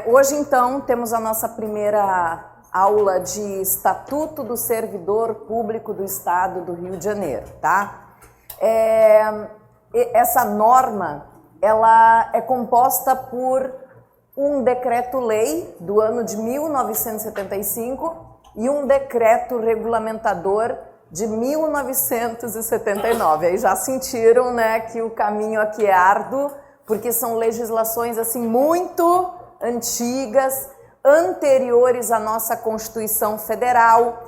Hoje, então, temos a nossa primeira aula de Estatuto do Servidor Público do Estado do Rio de Janeiro, tá? Essa norma, ela é composta por um decreto-lei do ano de 1975 e um decreto regulamentador de 1979. Aí já sentiram, né, que o caminho aqui é árduo, porque são legislações assim muito antigas, anteriores à nossa Constituição Federal.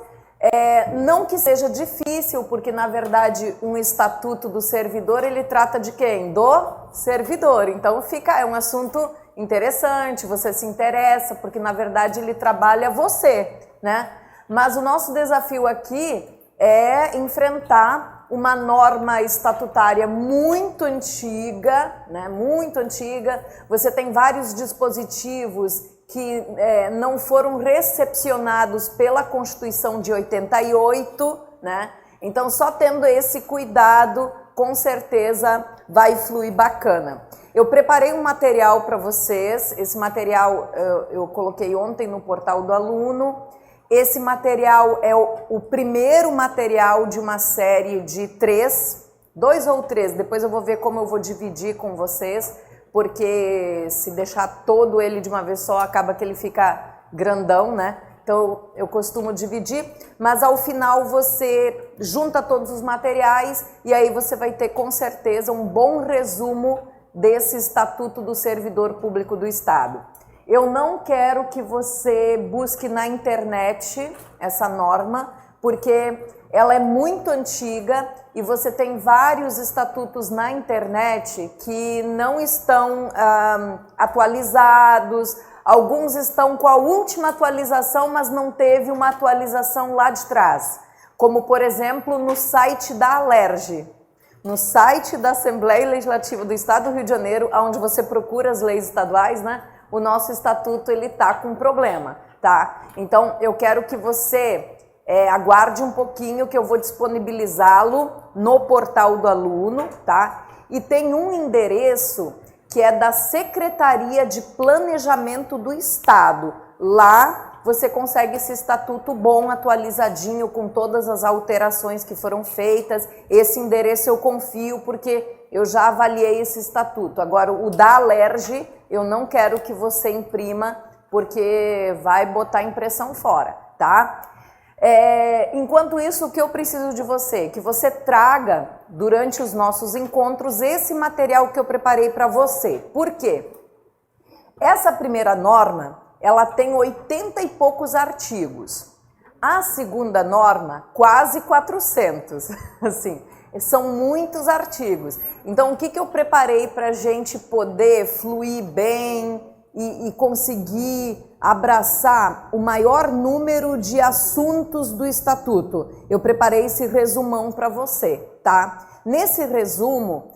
Não que seja difícil, porque na verdade um Estatuto do Servidor, ele trata de quem? Do servidor. Então é um assunto interessante, você se interessa, porque na verdade ele trabalha você, né? Mas o nosso desafio aqui é enfrentar uma norma estatutária muito antiga, né? Muito antiga. Você tem vários dispositivos que não foram recepcionados pela Constituição de 88, né? Então, só tendo esse cuidado, com certeza vai fluir bacana. Eu preparei um material para vocês, esse material eu coloquei ontem no portal do aluno. Esse material é o primeiro material de uma série de 2 ou 3, depois eu vou ver como eu vou dividir com vocês, porque se deixar todo ele de uma vez só, acaba que ele fica grandão, né? Então eu costumo dividir, mas ao final você junta todos os materiais e aí você vai ter com certeza um bom resumo desse Estatuto do Servidor Público do Estado. Eu não quero que você busque na internet essa norma, porque ela é muito antiga e você tem vários estatutos na internet que não estão atualizados, alguns estão com a última atualização, mas não teve uma atualização lá de trás, como por exemplo no site da Alerj, no site da Assembleia Legislativa do Estado do Rio de Janeiro, onde você procura as leis estaduais, né? O nosso estatuto ele tá com problema, tá? Então eu quero que você aguarde um pouquinho que eu vou disponibilizá-lo no portal do aluno, tá? E tem um endereço que é da Secretaria de Planejamento do Estado. Lá você consegue esse estatuto bom, atualizadinho, com todas as alterações que foram feitas. Esse endereço eu confio porque eu já avaliei esse estatuto. Agora, o da Alerj, eu não quero que você imprima, porque vai botar impressão fora, tá? Enquanto isso, o que eu preciso de você? Que você traga, durante os nossos encontros, esse material que eu preparei para você. Por quê? Essa primeira norma, ela tem 80 e poucos artigos. A segunda norma, quase 400. Assim, são muitos artigos. Então, o que eu preparei para a gente poder fluir bem e conseguir abraçar o maior número de assuntos do Estatuto? Eu preparei esse resumão para você, tá? Nesse resumo,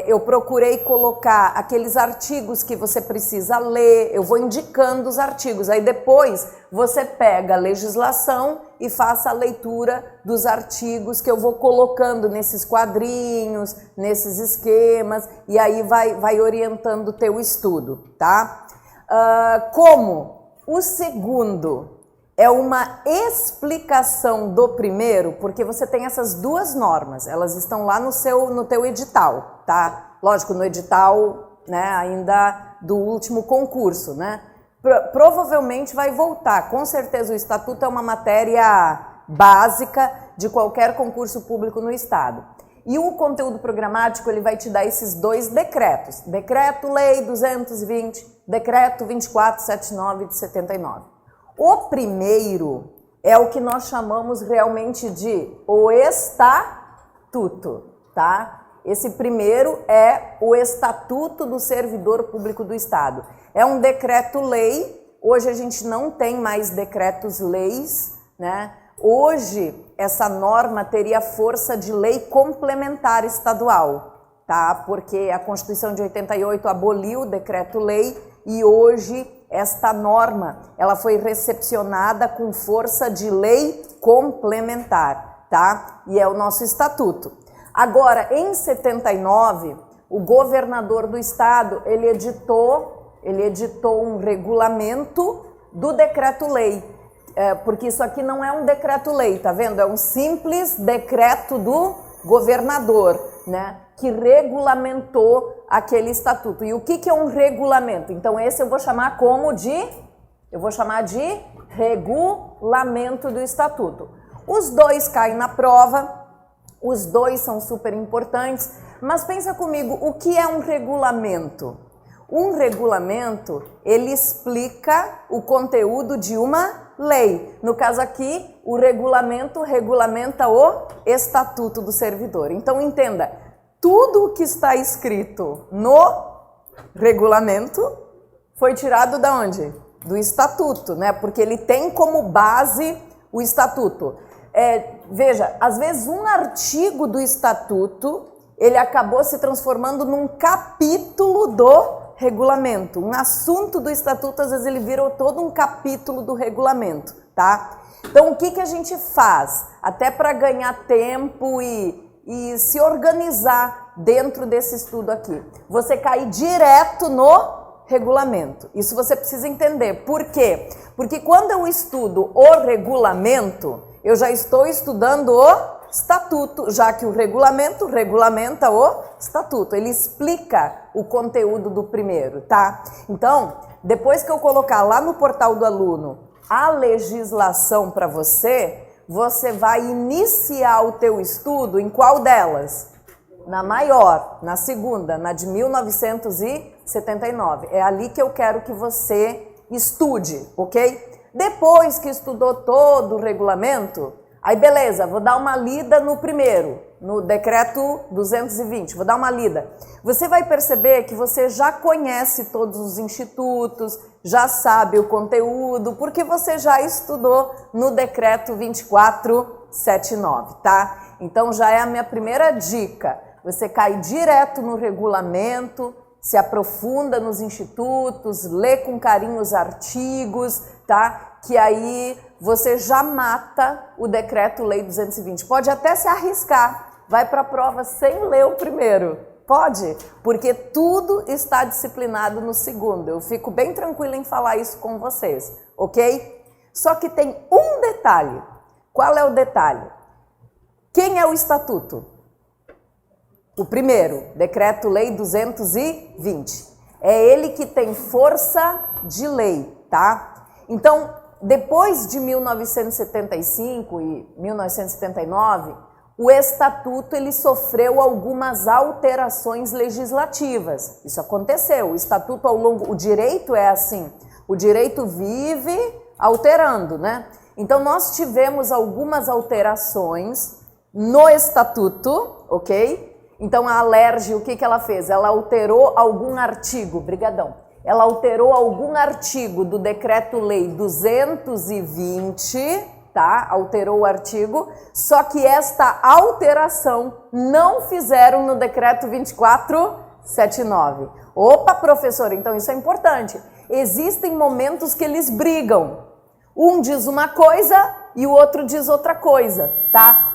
eu procurei colocar aqueles artigos que você precisa ler, eu vou indicando os artigos, aí depois você pega a legislação e faça a leitura dos artigos que eu vou colocando nesses quadrinhos, nesses esquemas, e aí vai orientando o teu estudo, tá? Como o segundo é uma explicação do primeiro, porque você tem essas duas normas, elas estão lá no teu edital, tá? Lógico, no edital, né, ainda do último concurso, né? Provavelmente vai voltar, com certeza o Estatuto é uma matéria básica de qualquer concurso público no Estado. E o conteúdo programático, ele vai te dar esses 2 decretos, Decreto-Lei 220, Decreto 2479 de 79. O primeiro é o que nós chamamos realmente de o Estatuto, tá? Esse primeiro é o Estatuto do Servidor Público do Estado. É um decreto-lei, hoje a gente não tem mais decretos-leis, né? Hoje essa norma teria força de lei complementar estadual, tá? Porque a Constituição de 88 aboliu o decreto-lei e hoje esta norma, ela foi recepcionada com força de lei complementar, tá? E é o nosso estatuto. Agora, em 79, o governador do estado, ele editou ele editou um regulamento do decreto-lei, porque isso aqui não é um decreto-lei, tá vendo? É um simples decreto do governador, né, que regulamentou aquele estatuto. E o que é um regulamento? Então esse eu vou chamar de regulamento do estatuto. Os dois caem na prova, os dois são super importantes, mas pensa comigo, o que é um regulamento? Um regulamento, ele explica o conteúdo de uma lei. No caso aqui, o regulamento regulamenta o estatuto do servidor. Então entenda, tudo o que está escrito no regulamento foi tirado da onde? Do estatuto, né? Porque ele tem como base o estatuto. Veja, às vezes um artigo do estatuto, ele acabou se transformando num capítulo do regulamento. Um assunto do estatuto, às vezes ele virou todo um capítulo do regulamento, tá? Então o que a gente faz? Até para ganhar tempo e se organizar dentro desse estudo aqui. Você cai direto no regulamento. Isso você precisa entender. Por quê? Porque quando eu estudo o regulamento, eu já estou estudando o estatuto, já que o regulamento regulamenta o estatuto. Ele explica o conteúdo do primeiro, tá? Então, depois que eu colocar lá no portal do aluno a legislação para você, você vai iniciar o teu estudo em qual delas? Na maior, na segunda, na de 1979. É ali que eu quero que você estude, ok? Depois que estudou todo o regulamento, aí beleza, vou dar uma lida no primeiro, no decreto 220, vou dar uma lida. Você vai perceber que você já conhece todos os institutos, já sabe o conteúdo, porque você já estudou no decreto 2479, tá? Então já é a minha primeira dica. Você cai direto no regulamento, se aprofunda nos institutos, lê com carinho os artigos, tá? Que aí você já mata o decreto-lei 220. Pode até se arriscar, vai para a prova sem ler o primeiro. Pode, porque tudo está disciplinado no segundo. Eu fico bem tranquila em falar isso com vocês, ok? Só que tem um detalhe. Qual é o detalhe? Quem é o estatuto? O primeiro, decreto-lei 220. É ele que tem força de lei, tá? Então, depois de 1975 e 1979, o estatuto ele sofreu algumas alterações legislativas. Isso aconteceu. O estatuto ao longo, o direito é assim. O direito vive alterando, né? Então nós tivemos algumas alterações no estatuto, ok? Então a Alerj, o que ela fez? Ela alterou algum artigo, brigadão. Ela alterou algum artigo do decreto-lei 220, tá? Alterou o artigo, só que esta alteração não fizeram no decreto 2479. Opa, professora, então isso é importante. Existem momentos que eles brigam. Um diz uma coisa e o outro diz outra coisa, tá?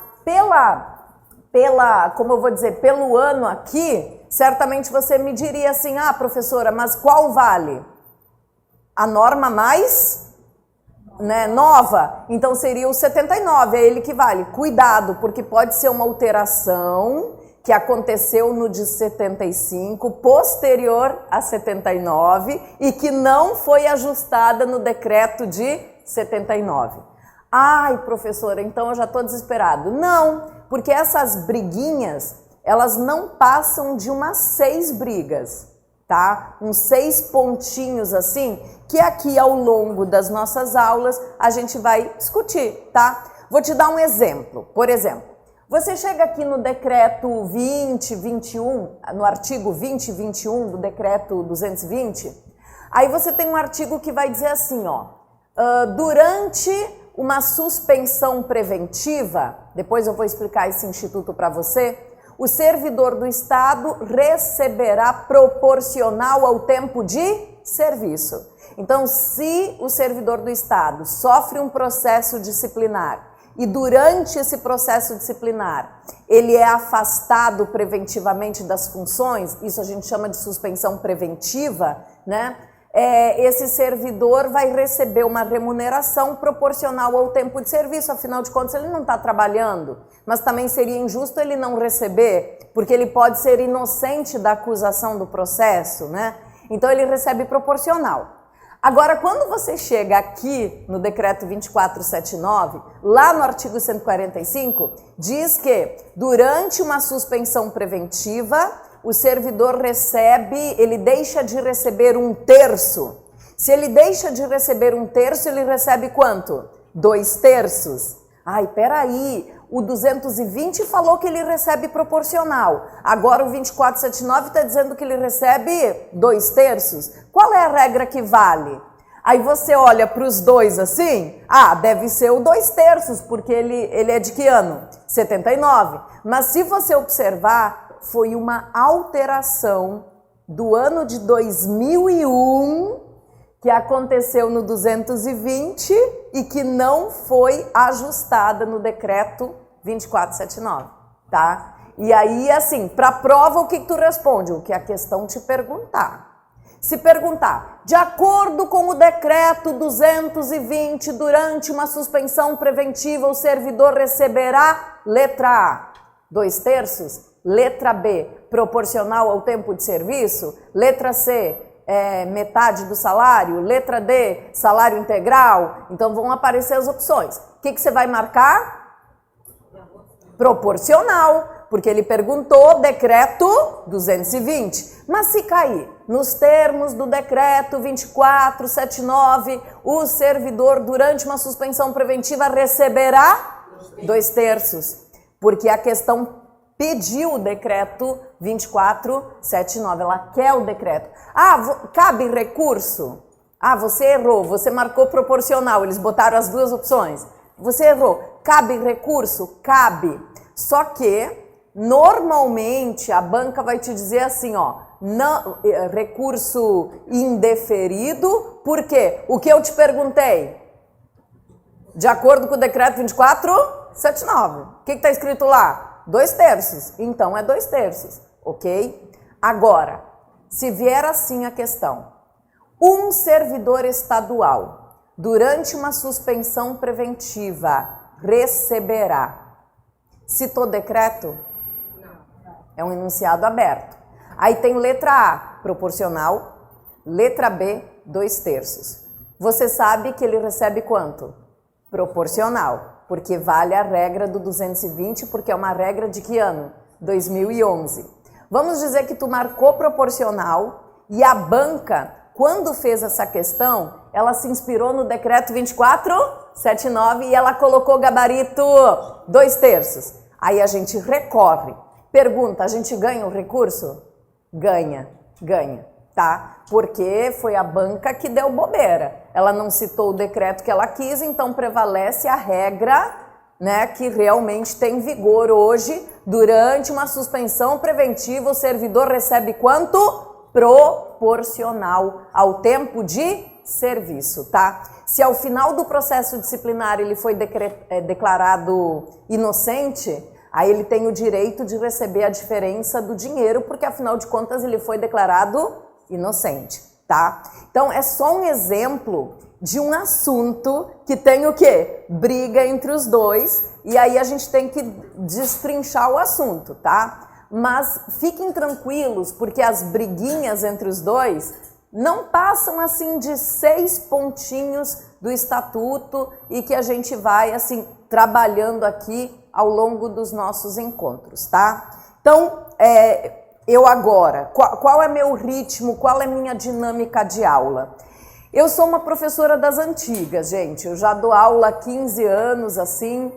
Como eu vou dizer, pelo ano aqui, certamente você me diria assim, ah, professora, mas qual vale? A norma mais, né, nova? Então seria o 79, é ele que vale. Cuidado, porque pode ser uma alteração que aconteceu no de 75, posterior a 79, e que não foi ajustada no decreto de 79. Ai, professora, então eu já estou desesperado. Não, porque essas briguinhas, elas não passam de umas 6 brigas, tá? Uns 6 pontinhos assim, que aqui ao longo das nossas aulas a gente vai discutir, tá? Vou te dar um exemplo. Por exemplo, você chega aqui no decreto 2021, no artigo 2021 do decreto 220, aí você tem um artigo que vai dizer assim, ó, durante uma suspensão preventiva, depois eu vou explicar esse instituto para você, o servidor do Estado receberá proporcional ao tempo de serviço. Então, se o servidor do Estado sofre um processo disciplinar e durante esse processo disciplinar ele é afastado preventivamente das funções, isso a gente chama de suspensão preventiva, né? esse servidor vai receber uma remuneração proporcional ao tempo de serviço, afinal de contas ele não está trabalhando, mas também seria injusto ele não receber, porque ele pode ser inocente da acusação do processo, né? Então ele recebe proporcional. Agora, quando você chega aqui no decreto 2479, lá no artigo 145, diz que durante uma suspensão preventiva, o servidor ele deixa de receber 1/3. Se ele deixa de receber 1/3, ele recebe quanto? 2/3. Ai, peraí, o 220 falou que ele recebe proporcional. Agora o 2479 está dizendo que ele recebe 2/3. Qual é a regra que vale? Aí você olha para os dois assim, deve ser o 2/3, porque ele é de que ano? 79. Mas se você observar, foi uma alteração do ano de 2001 que aconteceu no 220 e que não foi ajustada no decreto 2479, tá? E aí, assim, para prova, o que tu responde? O que a questão te perguntar. Se perguntar, de acordo com o decreto 220, durante uma suspensão preventiva, o servidor receberá, letra A, 2/3, letra B, proporcional ao tempo de serviço, letra C, metade do salário, letra D, salário integral. Então vão aparecer as opções. O que você vai marcar? Proporcional, porque ele perguntou decreto 220. Mas se cair nos termos do decreto 2479, o servidor durante uma suspensão preventiva receberá 2/3, porque a questão pediu o decreto 2479, ela quer o decreto. Cabe recurso? Você errou, você marcou proporcional, eles botaram as duas opções. Você errou, cabe recurso? Cabe. Só que, normalmente, a banca vai te dizer assim, não, recurso indeferido, por quê? O que eu te perguntei? De acordo com o decreto 2479, o que está escrito lá? 2/3, então é 2/3, ok? Agora, se vier assim a questão, um servidor estadual, durante uma suspensão preventiva, receberá. Citou decreto? Não. É um enunciado aberto. Aí tem letra A, proporcional, letra B, 2/3. Você sabe que ele recebe quanto? Proporcional, porque vale a regra do 220, porque é uma regra de que ano? 2011. Vamos dizer que tu marcou proporcional e a banca, quando fez essa questão, ela se inspirou no decreto 2479 e ela colocou gabarito 2/3. Aí a gente recorre. Pergunta, a gente ganha o recurso? Ganha, tá? Porque foi a banca que deu bobeira. Ela não citou o decreto que ela quis, então prevalece a regra, né, que realmente tem vigor hoje. Durante uma suspensão preventiva, o servidor recebe quanto? Proporcional ao tempo de serviço, tá? Se ao final do processo disciplinar ele foi declarado inocente, aí ele tem o direito de receber a diferença do dinheiro, porque afinal de contas ele foi declarado inocente, tá? Então é só um exemplo de um assunto que tem o quê? Briga entre os dois, e aí a gente tem que destrinchar o assunto, tá? Mas fiquem tranquilos, porque as briguinhas entre os dois não passam assim de 6 pontinhos do estatuto e que a gente vai assim trabalhando aqui ao longo dos nossos encontros, tá? Então, eu agora, qual é meu ritmo, qual é minha dinâmica de aula? Eu sou uma professora das antigas, gente, eu já dou aula há 15 anos, assim,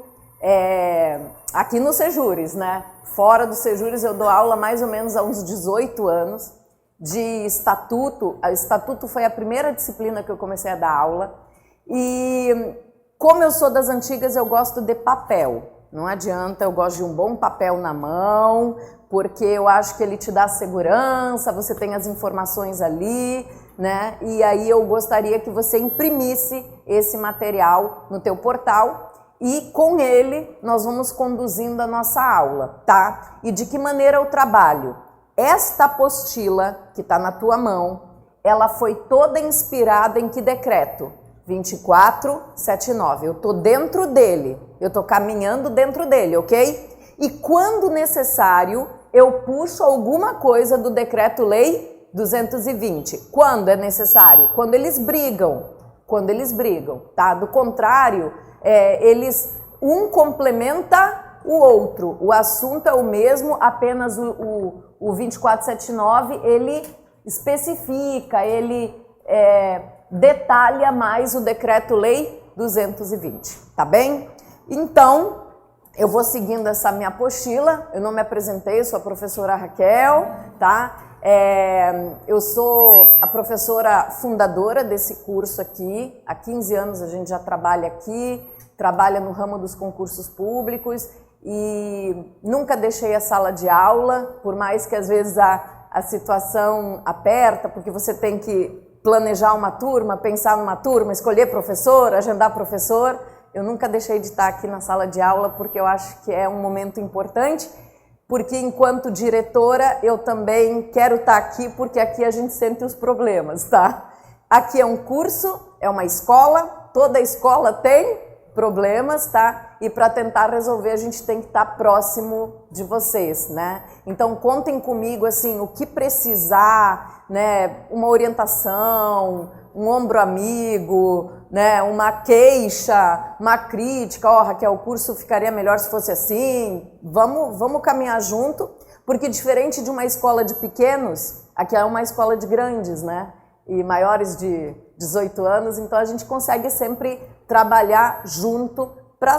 aqui no Sejures, né? Fora do Sejures eu dou aula mais ou menos há uns 18 anos, de estatuto. O estatuto foi a primeira disciplina que eu comecei a dar aula, e como eu sou das antigas, eu gosto de papel. Não adianta, eu gosto de um bom papel na mão, porque eu acho que ele te dá segurança, você tem as informações ali, né? E aí eu gostaria que você imprimisse esse material no teu portal e com ele nós vamos conduzindo a nossa aula, tá? E de que maneira eu trabalho? Esta apostila que está na tua mão, ela foi toda inspirada em que decreto? 2479. Eu estou dentro dele, eu estou caminhando dentro dele, ok? E quando necessário, eu puxo alguma coisa do decreto-lei 220. Quando é necessário? Quando eles brigam. Quando eles brigam, tá? Do contrário, um complementa o outro. O assunto é o mesmo, apenas o 2479, ele especifica, ele detalha mais o decreto-lei 220, tá bem? Então, eu vou seguindo essa minha apostila. Eu não me apresentei, sou a professora Raquel, tá? Eu sou a professora fundadora desse curso aqui. Há 15 anos a gente já trabalha aqui, trabalha no ramo dos concursos públicos e nunca deixei a sala de aula, por mais que às vezes a situação aperta, porque você tem que planejar uma turma, pensar numa turma, escolher professor, agendar professor. Eu nunca deixei de estar aqui na sala de aula porque eu acho que é um momento importante, porque enquanto diretora eu também quero estar aqui porque aqui a gente sente os problemas, tá? Aqui é um curso, é uma escola, toda escola tem problemas, tá? E para tentar resolver a gente tem que estar próximo de vocês, né? Então contem comigo, assim, o que precisar, né? Uma orientação, um ombro amigo, né? Uma queixa, uma crítica, Raquel, o curso ficaria melhor se fosse assim. Vamos caminhar junto, porque diferente de uma escola de pequenos, aqui é uma escola de grandes, né? E maiores de 18 anos, então a gente consegue sempre trabalhar junto para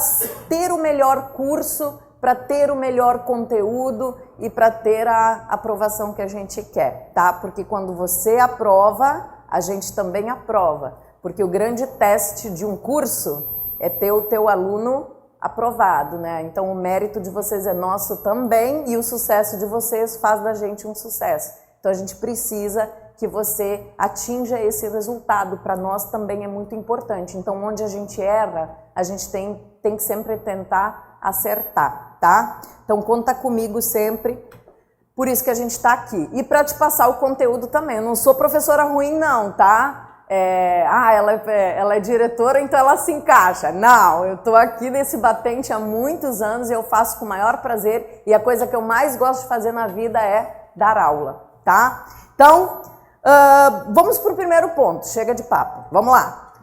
ter o melhor curso, para ter o melhor conteúdo e para ter a aprovação que a gente quer, tá? Porque quando você aprova, a gente também aprova, porque o grande teste de um curso é ter o teu aluno aprovado, né? Então o mérito de vocês é nosso também e o sucesso de vocês faz da gente um sucesso. Então a gente precisa que você atinja esse resultado, para nós também é muito importante. Então onde a gente erra, a gente tem que sempre tentar acertar, tá? Então conta comigo sempre, por isso que a gente está aqui. E para te passar o conteúdo também, eu não sou professora ruim não, tá? Ela é diretora, então ela se encaixa. Não, eu estou aqui nesse batente há muitos anos e eu faço com o maior prazer e a coisa que eu mais gosto de fazer na vida é dar aula, tá? Então, vamos para o primeiro ponto, chega de papo, vamos lá.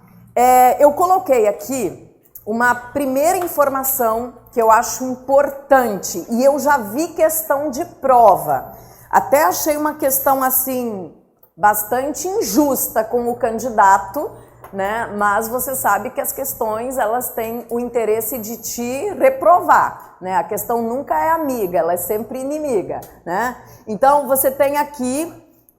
Eu coloquei aqui uma primeira informação que eu acho importante e eu já vi questão de prova. Até achei uma questão assim bastante injusta com o candidato, né? Mas você sabe que as questões elas têm o interesse de te reprovar, né? A questão nunca é amiga, ela é sempre inimiga, né? Então você tem aqui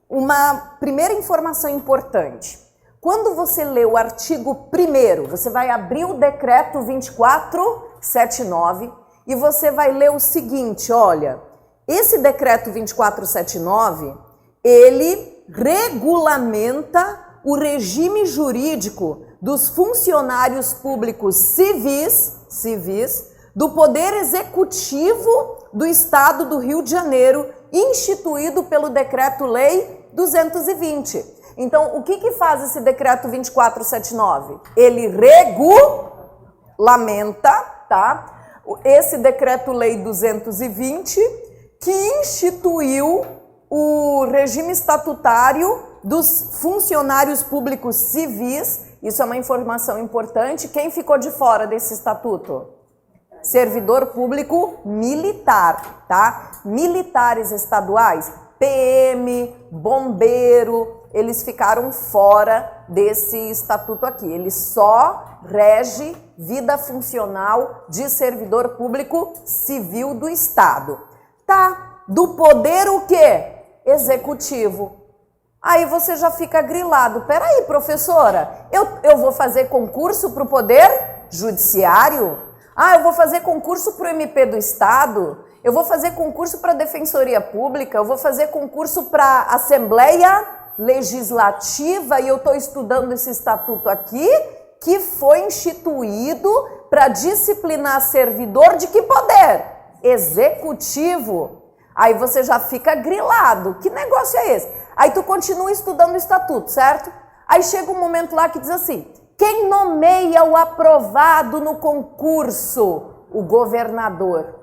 uma primeira informação importante. Quando você lê o artigo 1º, você vai abrir o decreto 2479 e você vai ler o seguinte, olha, esse decreto 2479, ele regulamenta o regime jurídico dos funcionários públicos civis do Poder Executivo do Estado do Rio de Janeiro, instituído pelo Decreto-Lei 220. Então, o que faz esse decreto 2479? Ele regulamenta, tá? Esse decreto-lei 220 que instituiu o regime estatutário dos funcionários públicos civis. Isso é uma informação importante. Quem ficou de fora desse estatuto? Servidor público militar, tá? Militares estaduais, PM, bombeiro, eles ficaram fora desse estatuto aqui. Ele só rege vida funcional de servidor público civil do Estado. Tá, do poder o quê? Executivo. Aí você já fica grilado. Peraí, professora, eu vou fazer concurso para o Poder Judiciário? Eu vou fazer concurso para o MP do Estado? Eu vou fazer concurso para a Defensoria Pública? Eu vou fazer concurso para a Assembleia Legislativa e eu estou estudando esse estatuto aqui, que foi instituído para disciplinar servidor de que poder? Executivo. Aí você já fica grilado. Que negócio é esse? Aí tu continua estudando o estatuto, certo? Aí chega um momento lá que diz assim, quem nomeia o aprovado no concurso? O governador.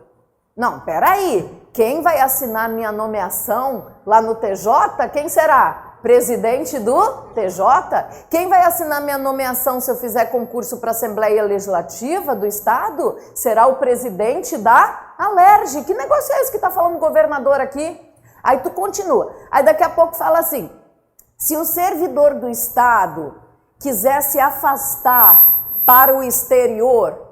Não, peraí, quem vai assinar minha nomeação lá no TJ? Quem será? Presidente do TJ? Quem vai assinar minha nomeação se eu fizer concurso para a Assembleia Legislativa do Estado? Será o presidente da Alerj. Que negócio é esse que está falando o governador aqui? Aí tu continua. Aí daqui a pouco fala assim, se o servidor do Estado quiser se afastar para o exterior,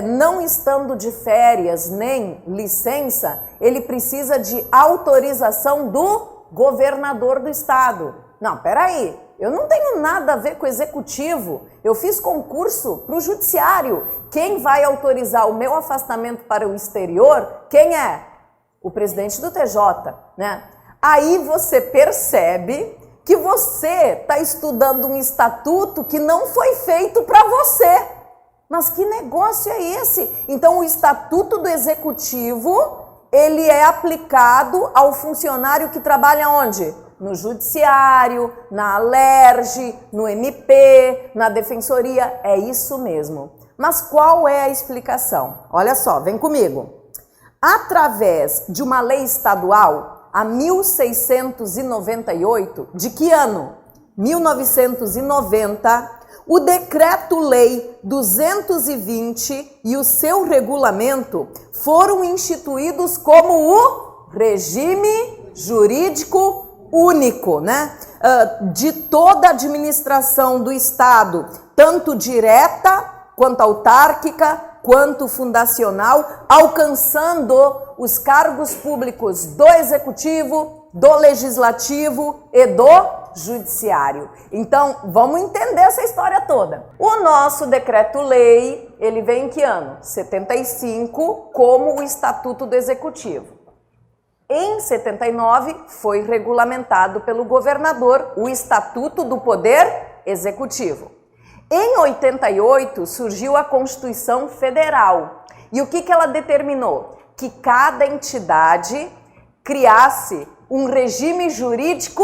não estando de férias nem licença, ele precisa de autorização do governador do Estado. Não, peraí, eu não tenho nada a ver com o executivo, eu fiz concurso para o judiciário. Quem vai autorizar o meu afastamento para o exterior, quem é? O presidente do TJ, né? Aí você percebe que você está estudando um estatuto que não foi feito para você. Mas que negócio é esse? Então o estatuto do executivo, ele é aplicado ao funcionário que trabalha onde? No judiciário, na Alerj, no MP, na defensoria, é isso mesmo. Mas qual é a explicação? Olha só, vem comigo. Através de uma lei estadual, a 1698, de que ano? 1990, o Decreto-Lei 220 e o seu regulamento foram instituídos como o regime jurídico único, né? De toda a administração do Estado, tanto direta quanto autárquica, quanto fundacional, alcançando os cargos públicos do Executivo, do Legislativo e do Judiciário. Então, vamos entender essa história toda. O nosso decreto-lei, ele vem em que ano? 75, como o Estatuto do Executivo. Em 79, foi regulamentado pelo governador o Estatuto do Poder Executivo. Em 88, surgiu a Constituição Federal. E o que ela determinou? Que cada entidade criasse um regime jurídico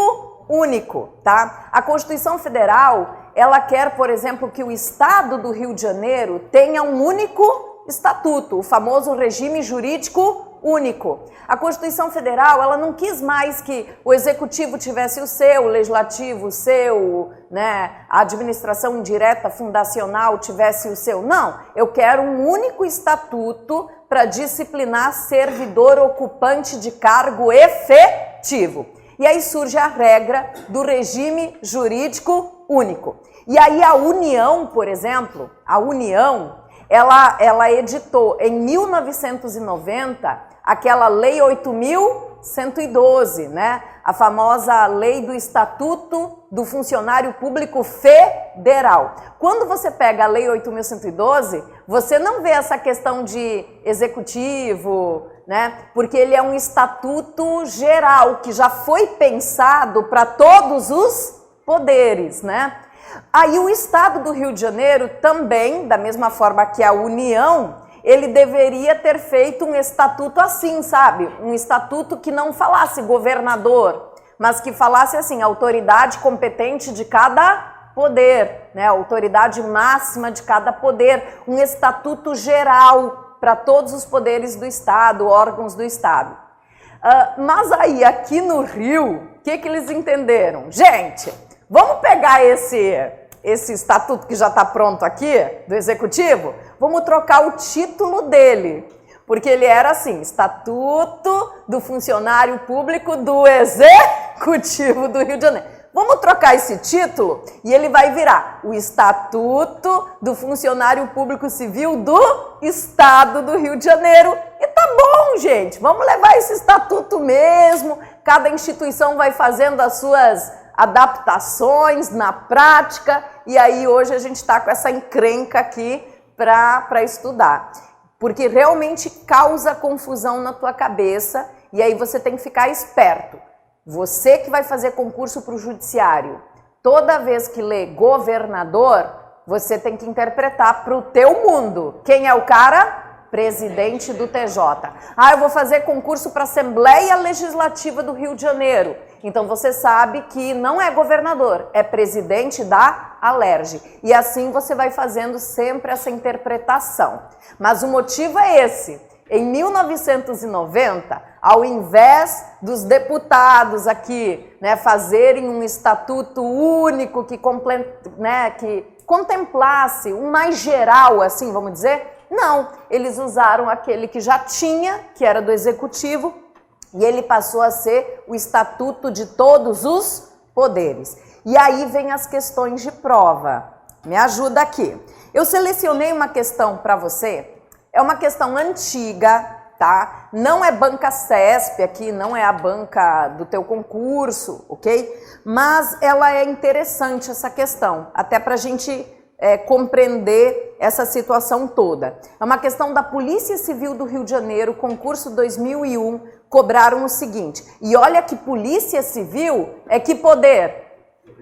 único, tá? A Constituição Federal, ela quer, por exemplo, que o Estado do Rio de Janeiro tenha um único estatuto, o famoso regime jurídico único. A Constituição Federal, ela não quis mais que o Executivo tivesse o seu, o Legislativo o seu, né, a administração indireta fundacional tivesse o seu. Não, eu quero um único estatuto para disciplinar servidor ocupante de cargo efetivo. E aí surge a regra do regime jurídico único. E aí a União, por exemplo, a União, ela editou em 1990 aquela Lei 8.112, né? A famosa Lei do Estatuto do Funcionário Público Federal. Quando você pega a Lei 8.112, você não vê essa questão de executivo, né? Porque ele é um estatuto geral que já foi pensado para todos os poderes, né? Aí o Estado do Rio de Janeiro também, da mesma forma que a União, ele deveria ter feito um estatuto assim, sabe? Um estatuto que não falasse governador, mas que falasse assim, autoridade competente de cada poder, né? Autoridade máxima de cada poder, um estatuto geral para todos os poderes do Estado, órgãos do Estado. Mas aí, aqui no Rio, o que eles entenderam? Gente, vamos pegar esse estatuto que já está pronto aqui, do Executivo, vamos trocar o título dele, porque ele era assim, Estatuto do Funcionário Público do Executivo do Rio de Janeiro. Vamos trocar esse título e ele vai virar o Estatuto do Funcionário Público Civil do Estado do Rio de Janeiro. E tá bom, gente, vamos levar esse estatuto mesmo, cada instituição vai fazendo as suas adaptações na prática, e aí hoje a gente está com essa encrenca aqui para estudar, porque realmente causa confusão na tua cabeça, e aí você tem que ficar esperto. Você que vai fazer concurso para o judiciário, toda vez que lê governador, você tem que interpretar para o teu mundo. Quem é o cara? Presidente do TJ. Ah, eu vou fazer concurso para a Assembleia Legislativa do Rio de Janeiro. Então você sabe que não é governador, é presidente da Alerj. E assim você vai fazendo sempre essa interpretação. Mas o motivo é esse. Em 1990, ao invés dos deputados aqui, né, fazerem um estatuto único que contemplasse um mais geral, assim, vamos dizer, não, eles usaram aquele que já tinha, que era do executivo, e ele passou a ser o estatuto de todos os poderes. E aí vem as questões de prova. Me ajuda aqui. Eu selecionei uma questão para você. É uma questão antiga, tá? Não é banca CESP aqui, não é a banca do teu concurso, ok? Mas ela é interessante, essa questão, até para a gente compreender essa situação toda. É uma questão da Polícia Civil do Rio de Janeiro, concurso 2001, cobraram o seguinte. E olha que Polícia Civil é que poder?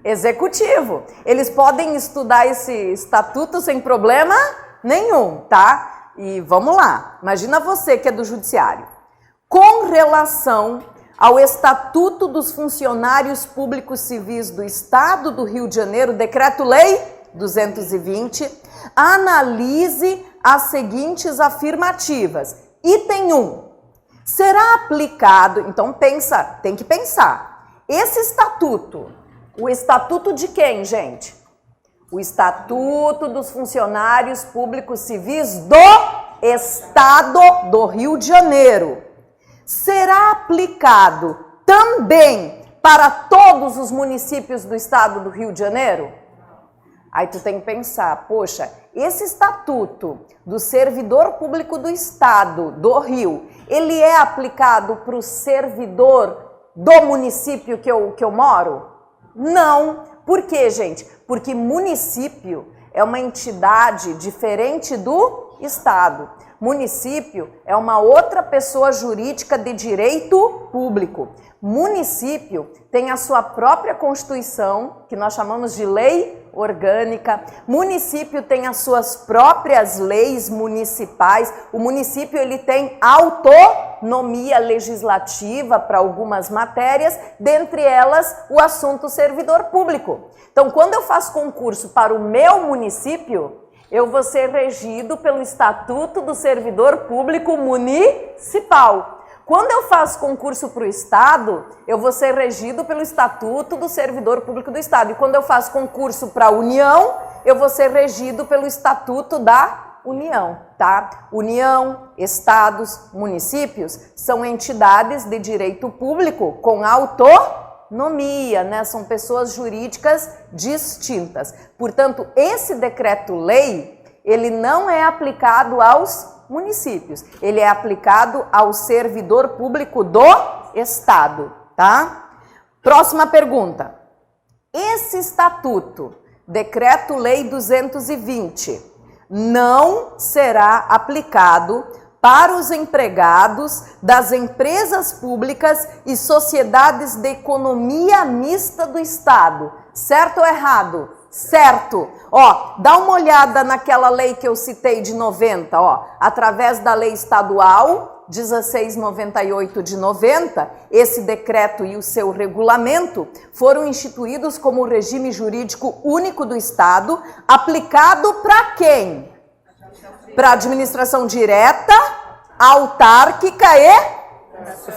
Executivo. Eles podem estudar esse estatuto sem problema nenhum, tá? E vamos lá, imagina você que é do judiciário. Com relação ao Estatuto dos Funcionários Públicos Civis do Estado do Rio de Janeiro, Decreto-Lei 220, analise as seguintes afirmativas. Item 1. Será aplicado, então pensa, tem que pensar. Esse estatuto, o estatuto de quem, gente? O Estatuto dos Funcionários Públicos Civis do Estado do Rio de Janeiro. Será aplicado também para todos os municípios do Estado do Rio de Janeiro? Aí tu tem que pensar, poxa, esse Estatuto do Servidor Público do Estado do Rio, ele é aplicado para o servidor do município que eu moro? Não. Por quê, gente? Porque município é uma entidade diferente do Estado. Município é uma outra pessoa jurídica de direito público. Município tem a sua própria Constituição, que nós chamamos de lei orgânica. Município tem as suas próprias leis municipais. O município ele tem autonomia legislativa para algumas matérias, dentre elas o assunto servidor público. Então, quando eu faço concurso para o meu município, eu vou ser regido pelo Estatuto do Servidor Público Municipal. Quando eu faço concurso para o Estado, eu vou ser regido pelo Estatuto do Servidor Público do Estado. E quando eu faço concurso para a União, eu vou ser regido pelo Estatuto da União, tá? União, estados, municípios são entidades de direito público com autonomia, né? São pessoas jurídicas distintas. Portanto, esse decreto-lei, ele não é aplicado aos municípios, ele é aplicado ao servidor público do Estado, tá? Próxima pergunta. Esse estatuto, Decreto-Lei 220, não será aplicado para os empregados das empresas públicas e sociedades de economia mista do Estado. Certo ou errado? Certo. Ó, dá uma olhada naquela lei que eu citei de 90, ó. Através da lei estadual 1698 de 90, esse decreto e o seu regulamento foram instituídos como regime jurídico único do Estado, aplicado para quem? Para a administração direta, autárquica e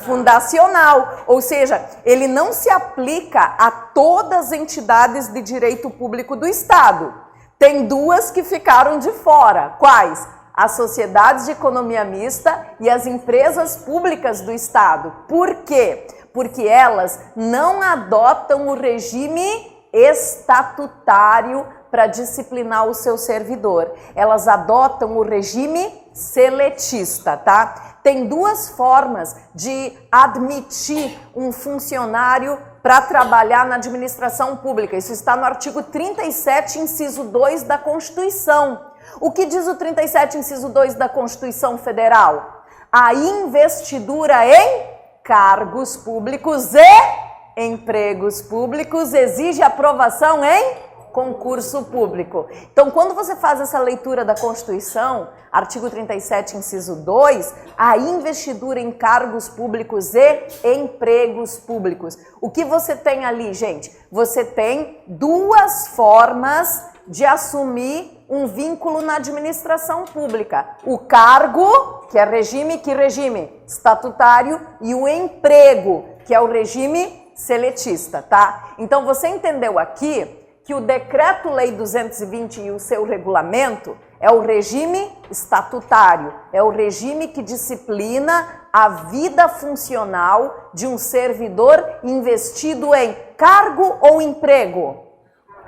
fundacional, ou seja, ele não se aplica a todas as entidades de direito público do Estado. Tem duas que ficaram de fora. Quais? As sociedades de economia mista e as empresas públicas do Estado. Por quê? Porque elas não adotam o regime estatutário para disciplinar o seu servidor. Elas adotam o regime seletista, tá? Tem duas formas de admitir um funcionário para trabalhar na administração pública. Isso está no artigo 37, inciso 2 da Constituição. O que diz o 37, inciso 2 da Constituição Federal? A investidura em cargos públicos e empregos públicos exige aprovação em concurso público. Então, quando você faz essa leitura da Constituição, artigo 37, inciso 2, a investidura em cargos públicos e empregos públicos. O que você tem ali, gente? Você tem duas formas de assumir um vínculo na administração pública. O cargo, que é regime, que regime? Estatutário, e o emprego, que é o regime seletista, tá? Então, você entendeu aqui que o Decreto-Lei 220 e o seu regulamento é o regime estatutário, é o regime que disciplina a vida funcional de um servidor investido em cargo ou emprego?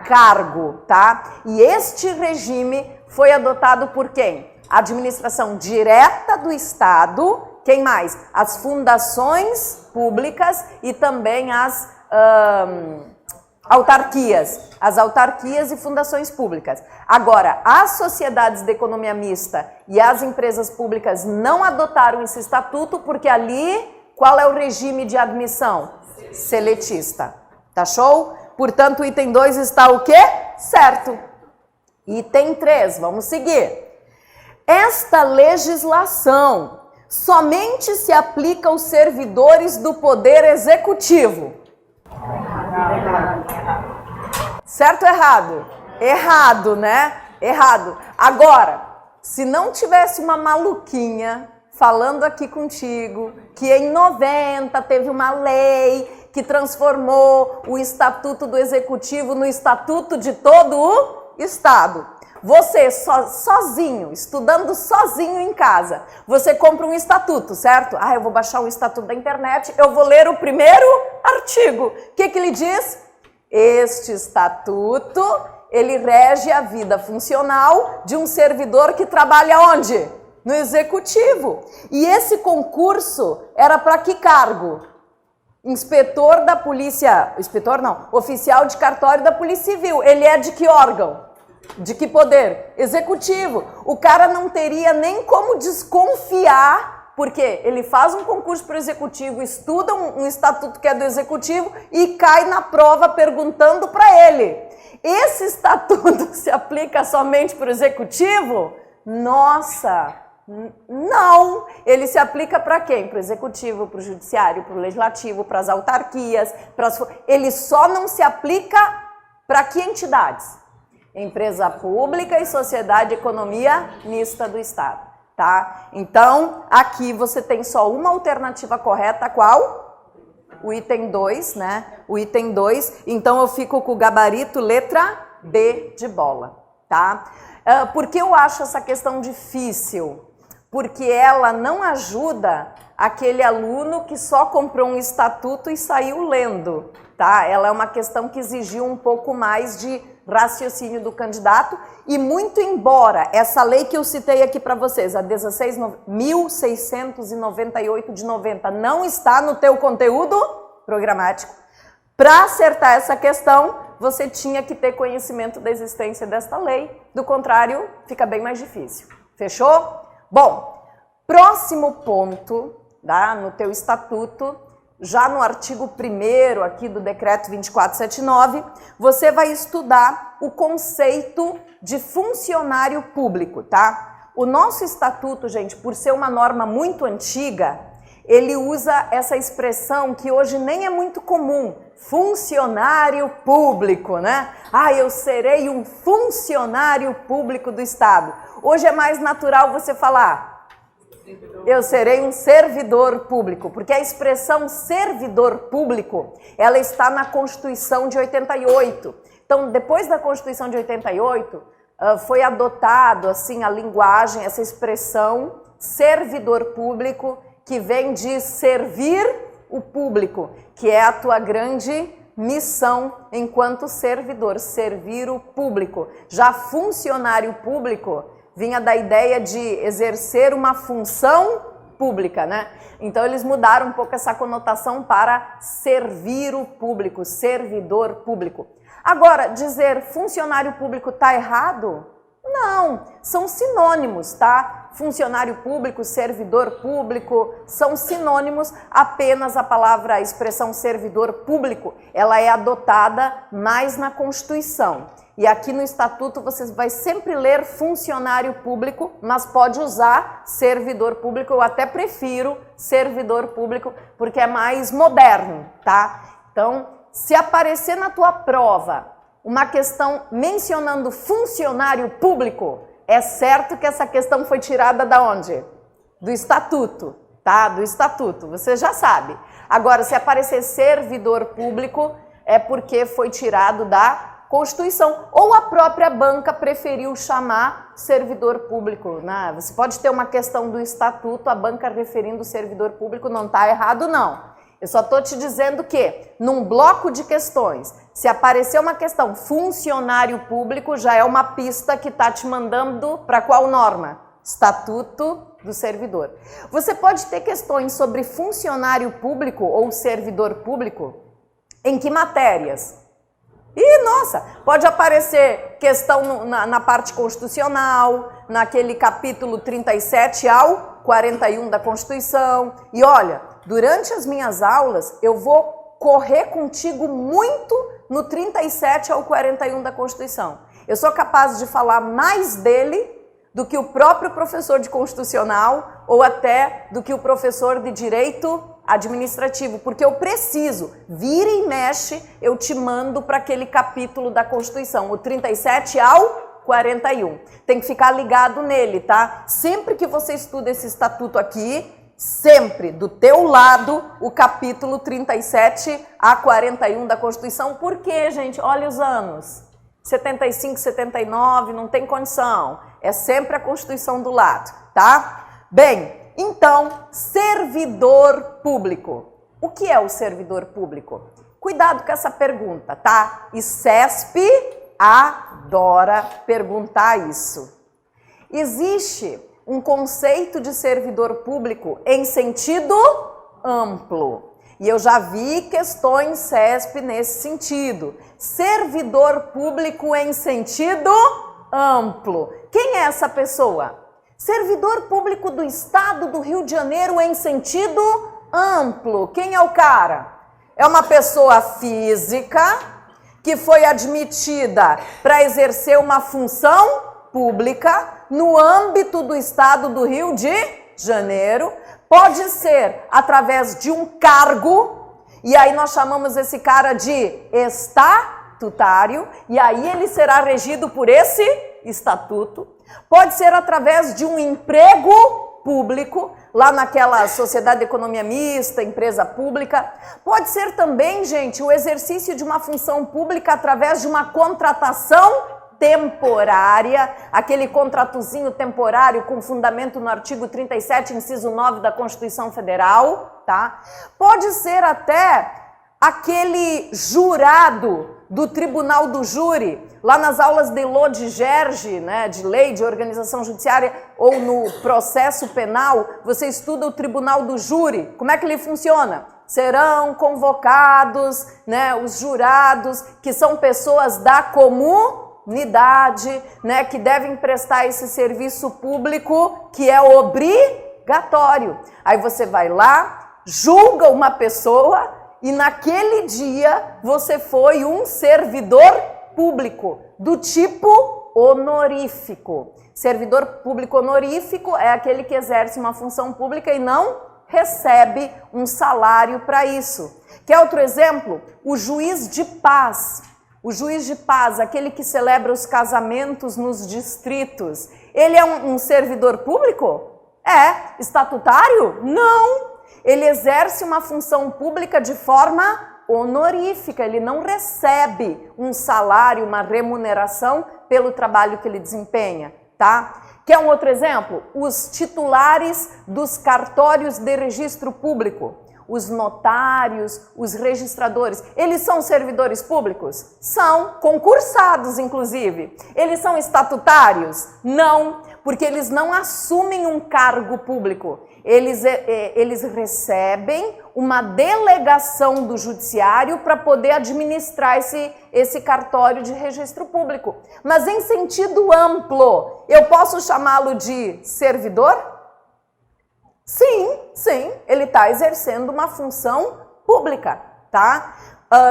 Cargo, tá? E este regime foi adotado por quem? A administração direta do Estado, quem mais? As fundações públicas e também as autarquias, as autarquias e fundações públicas. Agora, as sociedades de economia mista e as empresas públicas não adotaram esse estatuto porque ali, qual é o regime de admissão? Seletista. Tá show? Portanto, o item 2 está o quê? Certo. Item 3, vamos seguir. Esta legislação somente se aplica aos servidores do Poder Executivo. Certo ou errado? Errado, né? Errado. Agora, se não tivesse uma maluquinha falando aqui contigo que em 90 teve uma lei que transformou o Estatuto do Executivo no Estatuto de todo o Estado. Você sozinho, estudando sozinho em casa, você compra um estatuto, certo? Ah, eu vou baixar um estatuto da internet, eu vou ler o primeiro artigo. O que ele diz? Este estatuto, ele rege a vida funcional de um servidor que trabalha onde? No Executivo. E esse concurso era para que cargo? Inspetor da Polícia... Inspetor não, oficial de cartório da Polícia Civil. Ele é de que órgão? De que poder? Executivo. O cara não teria nem como desconfiar, porque ele faz um concurso para o Executivo, estuda um estatuto que é do Executivo e cai na prova perguntando para ele. Esse estatuto se aplica somente para o Executivo? Nossa, não. Ele se aplica para quem? Para o Executivo, para o Judiciário, para o Legislativo, para as autarquias. Ele só não se aplica para que entidades? Empresa pública e sociedade de economia mista do Estado, tá? Então, aqui você tem só uma alternativa correta, qual? O item 2, né? O item 2, então eu fico com o gabarito letra B de bola, tá? Por que eu acho essa questão difícil? Porque ela não ajuda aquele aluno que só comprou um estatuto e saiu lendo, tá? Ela é uma questão que exigiu um pouco mais de raciocínio do candidato e muito embora essa lei que eu citei aqui para vocês, a 16.698 de 90, não está no teu conteúdo programático, para acertar essa questão, você tinha que ter conhecimento da existência desta lei, do contrário, fica bem mais difícil. Fechou? Bom, próximo ponto, tá? No teu estatuto, já no artigo 1º aqui do Decreto 2479, você vai estudar o conceito de funcionário público, tá? O nosso estatuto, gente, por ser uma norma muito antiga, ele usa essa expressão que hoje nem é muito comum, funcionário público, né? Ah, eu serei um funcionário público do Estado. Hoje é mais natural você falar eu serei um servidor público, porque a expressão servidor público, ela está na Constituição de 88. Então, depois da Constituição de 88, foi adotado assim a linguagem, essa expressão servidor público, que vem de servir o público, que é a tua grande missão enquanto servidor, servir o público. Já funcionário público vinha da ideia de exercer uma função pública, né? Então eles mudaram um pouco essa conotação para servir o público, servidor público. Agora, dizer funcionário público está errado? Não, são sinônimos, tá? Funcionário público, servidor público, são sinônimos, apenas a expressão servidor público, ela é adotada mais na Constituição. E aqui no estatuto você vai sempre ler funcionário público, mas pode usar servidor público. Eu até prefiro servidor público porque é mais moderno, tá? Então, se aparecer na tua prova uma questão mencionando funcionário público, é certo que essa questão foi tirada da onde? Do estatuto, tá? Do estatuto, você já sabe. Agora, se aparecer servidor público, é porque foi tirado da Constituição, ou a própria banca preferiu chamar servidor público, né? Você pode ter uma questão do estatuto, a banca referindo servidor público, não está errado não. Eu só estou te dizendo que, num bloco de questões, se aparecer uma questão funcionário público, já é uma pista que está te mandando para qual norma? Estatuto do servidor. Você pode ter questões sobre funcionário público ou servidor público, em que matérias? E, nossa, pode aparecer questão na parte constitucional, naquele capítulo 37 ao 41 da Constituição. E olha, durante as minhas aulas, eu vou correr contigo muito no 37 ao 41 da Constituição. Eu sou capaz de falar mais dele do que o próprio professor de constitucional ou até do que o professor de direito administrativo, porque eu preciso, vira e mexe, eu te mando para aquele capítulo da Constituição, o 37 ao 41. Tem que ficar ligado nele, tá? Sempre que você estuda esse estatuto aqui, sempre do teu lado o capítulo 37 a 41 da Constituição. Por quê, gente? Olha os anos. 75, 79, não tem condição. É sempre a Constituição do lado, tá? Bem, então, servidor público. O que é o servidor público? Cuidado com essa pergunta, tá? E CESP adora perguntar isso. Existe um conceito de servidor público em sentido amplo. E eu já vi questões CESP nesse sentido. Servidor público em sentido amplo. Quem é essa pessoa? Servidor público do Estado do Rio de Janeiro em sentido amplo. Quem é o cara? É uma pessoa física que foi admitida para exercer uma função pública no âmbito do Estado do Rio de Janeiro. Pode ser através de um cargo, e aí nós chamamos esse cara de estatutário, e aí ele será regido por esse estatuto. Pode ser através de um emprego público, lá naquela sociedade de economia mista, empresa pública. Pode ser também, gente, o exercício de uma função pública através de uma contratação temporária, aquele contratozinho temporário com fundamento no artigo 37, inciso 9 da Constituição Federal, tá? Pode ser até aquele jurado do Tribunal do Júri, lá nas aulas de Lô de Gerge, né, de lei de organização judiciária, ou no processo penal, você estuda o Tribunal do Júri. Como é que ele funciona? Serão convocados, né, os jurados, que são pessoas da comunidade, né, que devem prestar esse serviço público, que é obrigatório. Aí você vai lá, julga uma pessoa, e naquele dia você foi um servidor público do tipo honorífico. Servidor público honorífico é aquele que exerce uma função pública e não recebe um salário para isso. Quer outro exemplo? O juiz de paz. O juiz de paz, aquele que celebra os casamentos nos distritos. Ele é um servidor público? É. Estatutário? Não. Ele exerce uma função pública de forma honorífica, ele não recebe um salário, uma remuneração pelo trabalho que ele desempenha, tá? Quer um outro exemplo? Os titulares dos cartórios de registro público, os notários, os registradores, eles são servidores públicos? São, concursados inclusive. Eles são estatutários? Não, porque eles não assumem um cargo público. Eles recebem uma delegação do judiciário para poder administrar esse cartório de registro público. Mas em sentido amplo, eu posso chamá-lo de servidor? Sim, sim, ele está exercendo uma função pública, tá?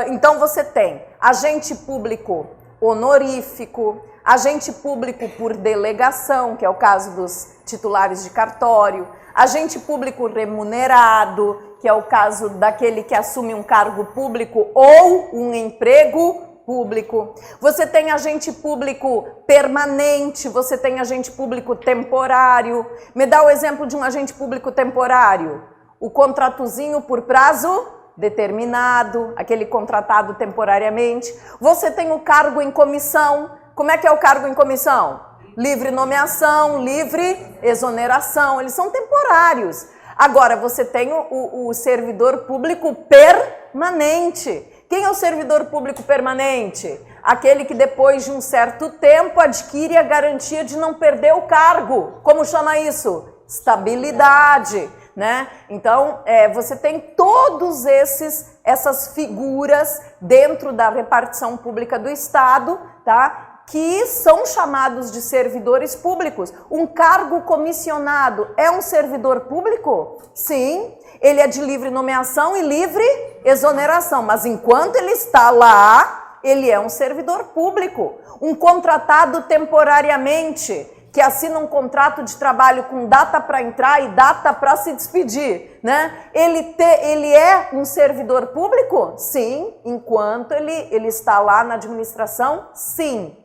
Então você tem agente público honorífico, agente público por delegação, que é o caso dos titulares de cartório, agente público remunerado, que é o caso daquele que assume um cargo público ou um emprego público. Você tem agente público permanente, você tem agente público temporário. Me dá o exemplo de um agente público temporário. O contratozinho por prazo determinado, aquele contratado temporariamente. Você tem o cargo em comissão. Como é que é o cargo em comissão? Livre nomeação, livre exoneração. Eles são temporários. Agora, você tem o servidor público permanente. Quem é o servidor público permanente? Aquele que depois de um certo tempo adquire a garantia de não perder o cargo. Como chama isso? Estabilidade, né? Então, você tem todos essas figuras dentro da repartição pública do Estado, tá? Que são chamados de servidores públicos. Um cargo comissionado é um servidor público? Sim, ele é de livre nomeação e livre exoneração, mas enquanto ele está lá, ele é um servidor público. Um contratado temporariamente, que assina um contrato de trabalho com data para entrar e data para se despedir, né? Ele é um servidor público? Sim, enquanto ele está lá na administração, sim.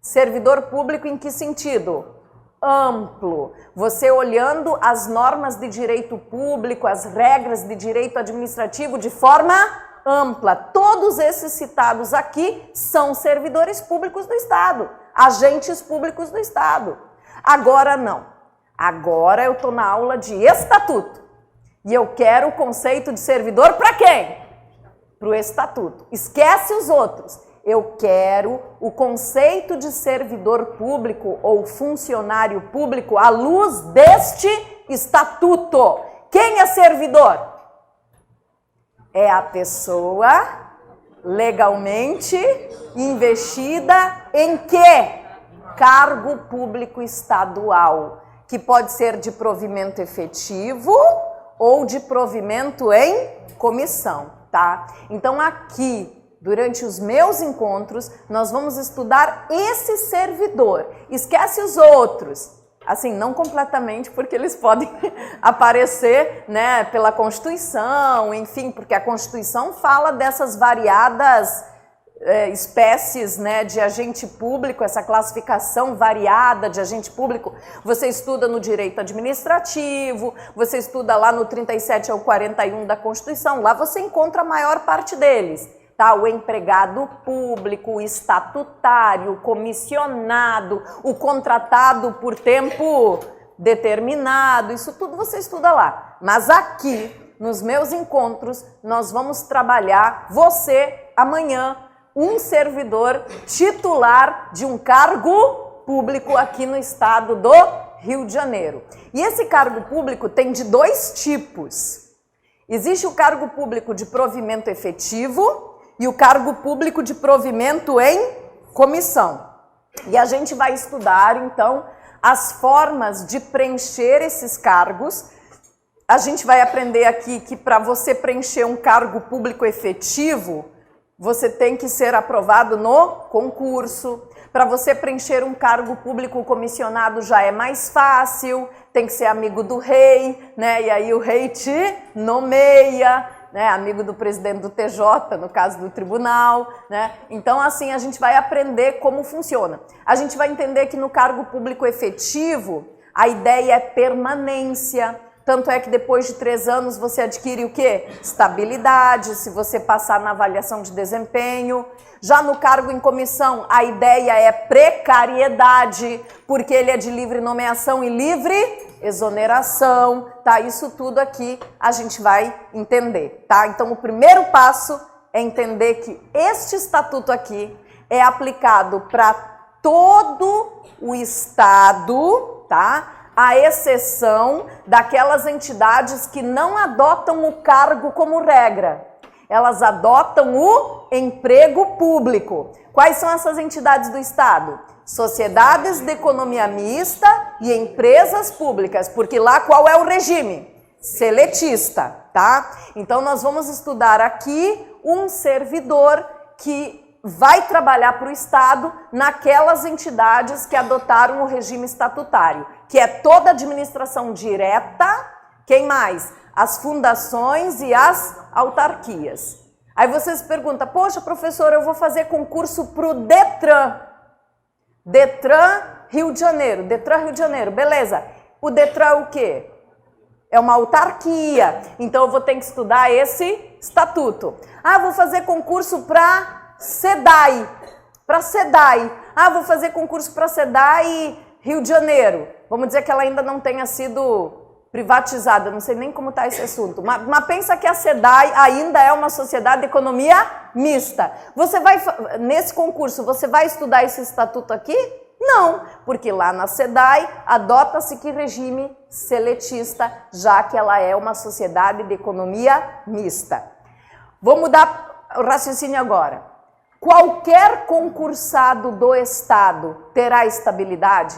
Servidor público em que sentido? Amplo. Você olhando as normas de direito público, as regras de direito administrativo de forma ampla. Todos esses citados aqui são servidores públicos do Estado, agentes públicos do Estado. Agora não. Agora eu estou na aula de estatuto. E eu quero o conceito de servidor para quem? Para o estatuto. Esquece os outros. Eu quero o conceito de servidor público ou funcionário público à luz deste estatuto. Quem é servidor? É a pessoa legalmente investida em quê? Cargo público estadual, que pode ser de provimento efetivo ou de provimento em comissão, tá? Então aqui, durante os meus encontros, nós vamos estudar esse servidor. Esquece os outros. Assim, não completamente, porque eles podem aparecer, né, pela Constituição, enfim, porque a Constituição fala dessas variadas espécies, né, de agente público, essa classificação variada de agente público. Você estuda no direito administrativo, você estuda lá no 37 ao 41 da Constituição, lá você encontra a maior parte deles. Tá, o empregado público, o estatutário, o comissionado, o contratado por tempo determinado, isso tudo você estuda lá. Mas aqui, nos meus encontros, nós vamos trabalhar você, amanhã, um servidor titular de um cargo público aqui no estado do Rio de Janeiro. E esse cargo público tem de dois tipos. Existe o cargo público de provimento efetivo e o cargo público de provimento em comissão. E a gente vai estudar, então, as formas de preencher esses cargos. A gente vai aprender aqui que para você preencher um cargo público efetivo, você tem que ser aprovado no concurso. Para você preencher um cargo público comissionado já é mais fácil, tem que ser amigo do rei, né? E aí o rei te nomeia, né, amigo do presidente do TJ, no caso do tribunal, né? Então, assim, a gente vai aprender como funciona. A gente vai entender que no cargo público efetivo, a ideia é permanência. Tanto é que depois de 3 anos você adquire o quê? Estabilidade, se você passar na avaliação de desempenho. Já no cargo em comissão, a ideia é precariedade, porque ele é de livre nomeação e livre exoneração, tá? Isso tudo aqui a gente vai entender, tá? Então, o primeiro passo é entender que este estatuto aqui é aplicado para todo o estado, tá? À exceção daquelas entidades que não adotam o cargo como regra. Elas adotam o emprego público. Quais são essas entidades do Estado? Sociedades de economia mista e empresas públicas, porque lá qual é o regime? Seletista, tá? Então nós vamos estudar aqui um servidor que vai trabalhar para o Estado naquelas entidades que adotaram o regime estatutário, que é toda a administração direta, quem mais? As fundações e as autarquias. Aí você se pergunta, poxa, professora, eu vou fazer concurso para o Detran. Detran Rio de Janeiro, beleza. O Detran é o quê? É uma autarquia, então eu vou ter que estudar esse estatuto. Ah, vou fazer concurso para SEDAI. Ah, vou fazer concurso para SEDAI Rio de Janeiro. Vamos dizer que ela ainda não tenha sido privatizada, não sei nem como está esse assunto. Mas pensa que a SEDAI ainda é uma sociedade de economia mista. Nesse concurso, você vai estudar esse estatuto aqui? Não, porque lá na SEDAI adota-se que regime seletista, já que ela é uma sociedade de economia mista. Vou mudar o raciocínio agora. Qualquer concursado do Estado terá estabilidade?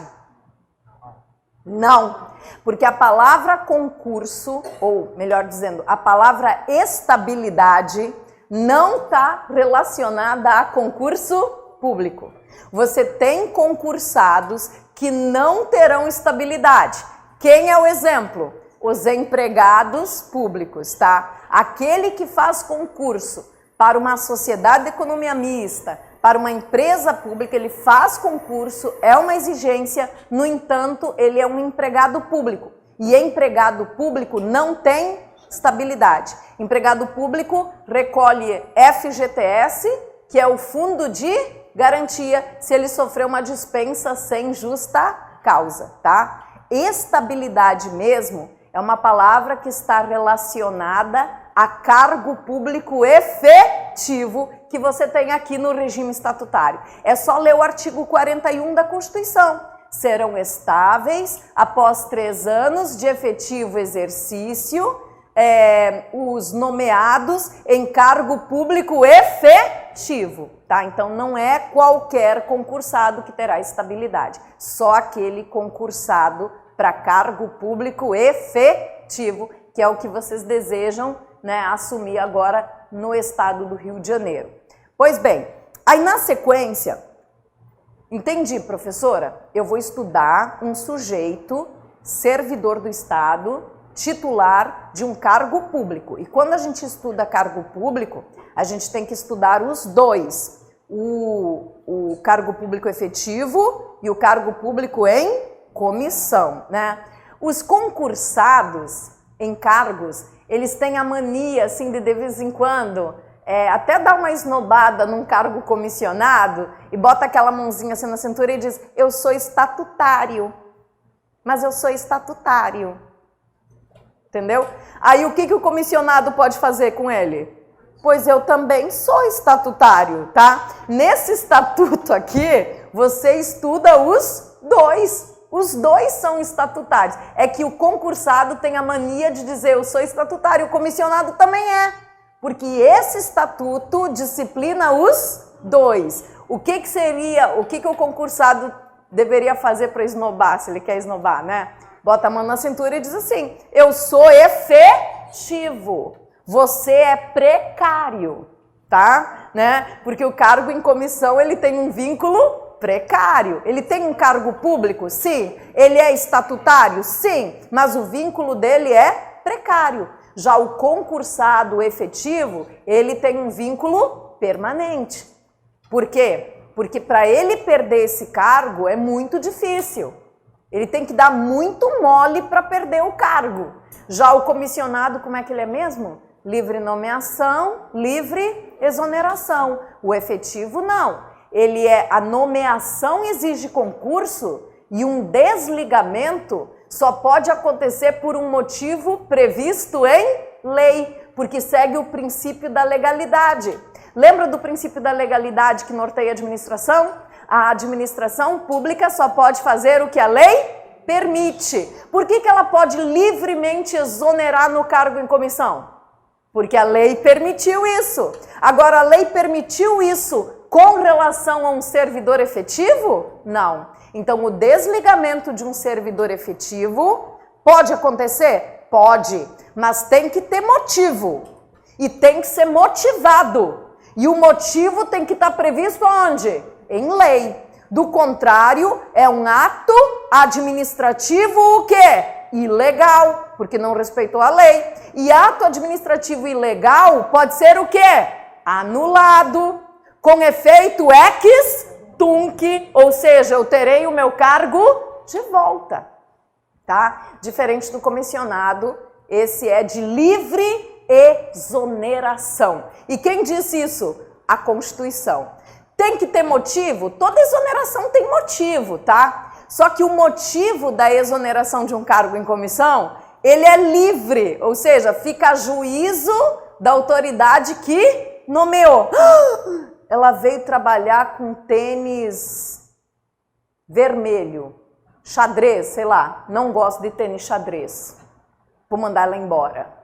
Não, porque a palavra concurso, ou melhor dizendo, a palavra estabilidade não está relacionada a concurso público. Você tem concursados que não terão estabilidade. Quem é o exemplo? Os empregados públicos, tá? Aquele que faz concurso para uma sociedade de economia mista, para uma empresa pública, ele faz concurso, é uma exigência, no entanto, ele é um empregado público. E empregado público não tem estabilidade. Empregado público recolhe FGTS, que é o fundo de garantia, se ele sofrer uma dispensa sem justa causa, tá? Estabilidade mesmo é uma palavra que está relacionada a cargo público efetivo que você tem aqui no regime estatutário. É só ler o artigo 41 da Constituição. Serão estáveis após 3 anos de efetivo exercício os nomeados em cargo público efetivo, tá? Então não é qualquer concursado que terá estabilidade, só aquele concursado para cargo público efetivo, que é o que vocês desejam, né, assumir agora no estado do Rio de Janeiro. Pois bem, aí na sequência, entendi, professora, eu vou estudar um sujeito, servidor do Estado, titular de um cargo público. E quando a gente estuda cargo público, a gente tem que estudar os dois, o cargo público efetivo e o cargo público em comissão, né? Os concursados em cargos, eles têm a mania, assim, de vez em quando, até dar uma esnobada num cargo comissionado e bota aquela mãozinha assim na cintura e diz, eu sou estatutário, mas eu sou estatutário. Entendeu? Aí o que o comissionado pode fazer com ele? Pois eu também sou estatutário, tá? Nesse estatuto aqui, você estuda os dois. Os dois são estatutários. É que o concursado tem a mania de dizer eu sou estatutário, o comissionado também é. Porque esse estatuto disciplina os dois. O que o concursado deveria fazer para esnobar, se ele quer esnobar, né? Bota a mão na cintura e diz assim, eu sou efetivo, você é precário, tá? Né? Porque o cargo em comissão, ele tem um vínculo precário. Ele tem um cargo público? Sim. Ele é estatutário? Sim. Mas o vínculo dele é precário. Já o concursado efetivo, ele tem um vínculo permanente. Por quê? Porque para ele perder esse cargo é muito difícil. Ele tem que dar muito mole para perder o cargo. Já o comissionado, como é que ele é mesmo? Livre nomeação, livre exoneração. O efetivo não. A nomeação exige concurso e um desligamento só pode acontecer por um motivo previsto em lei, porque segue o princípio da legalidade. Lembra do princípio da legalidade que norteia a administração? A administração pública só pode fazer o que a lei permite. Por que ela pode livremente exonerar no cargo em comissão? Porque a lei permitiu isso. Agora, a lei permitiu isso com relação a um servidor efetivo? Não. Então, o desligamento de um servidor efetivo pode acontecer? Pode, mas tem que ter motivo. E tem que ser motivado. E o motivo tem que estar previsto onde? Em lei. Do contrário, é um ato administrativo o quê? Ilegal, porque não respeitou a lei. E ato administrativo ilegal pode ser o quê? Anulado, com efeito ex tunc, ou seja, eu terei o meu cargo de volta, tá? Diferente do comissionado, esse é de livre exoneração. E quem disse isso? A Constituição. Tem que ter motivo? Toda exoneração tem motivo, tá? Só que o motivo da exoneração de um cargo em comissão, ele é livre, ou seja, fica a juízo da autoridade que nomeou. Ela veio trabalhar com tênis vermelho, xadrez, sei lá, não gosto de tênis xadrez. Vou mandar ela embora.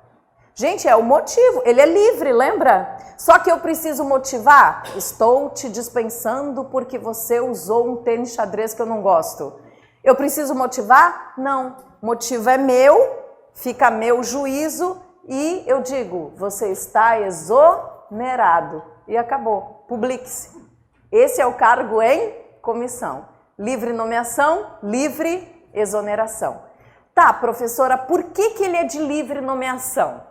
Gente, é o motivo, ele é livre, lembra? Só que eu preciso motivar. Estou te dispensando porque você usou um tênis xadrez que eu não gosto. Eu preciso motivar? Não. Motivo é meu, fica meu juízo e eu digo, você está exonerado. E acabou, publique-se. Esse é o cargo em comissão. Livre nomeação, livre exoneração. Tá, professora, por que ele é de livre nomeação?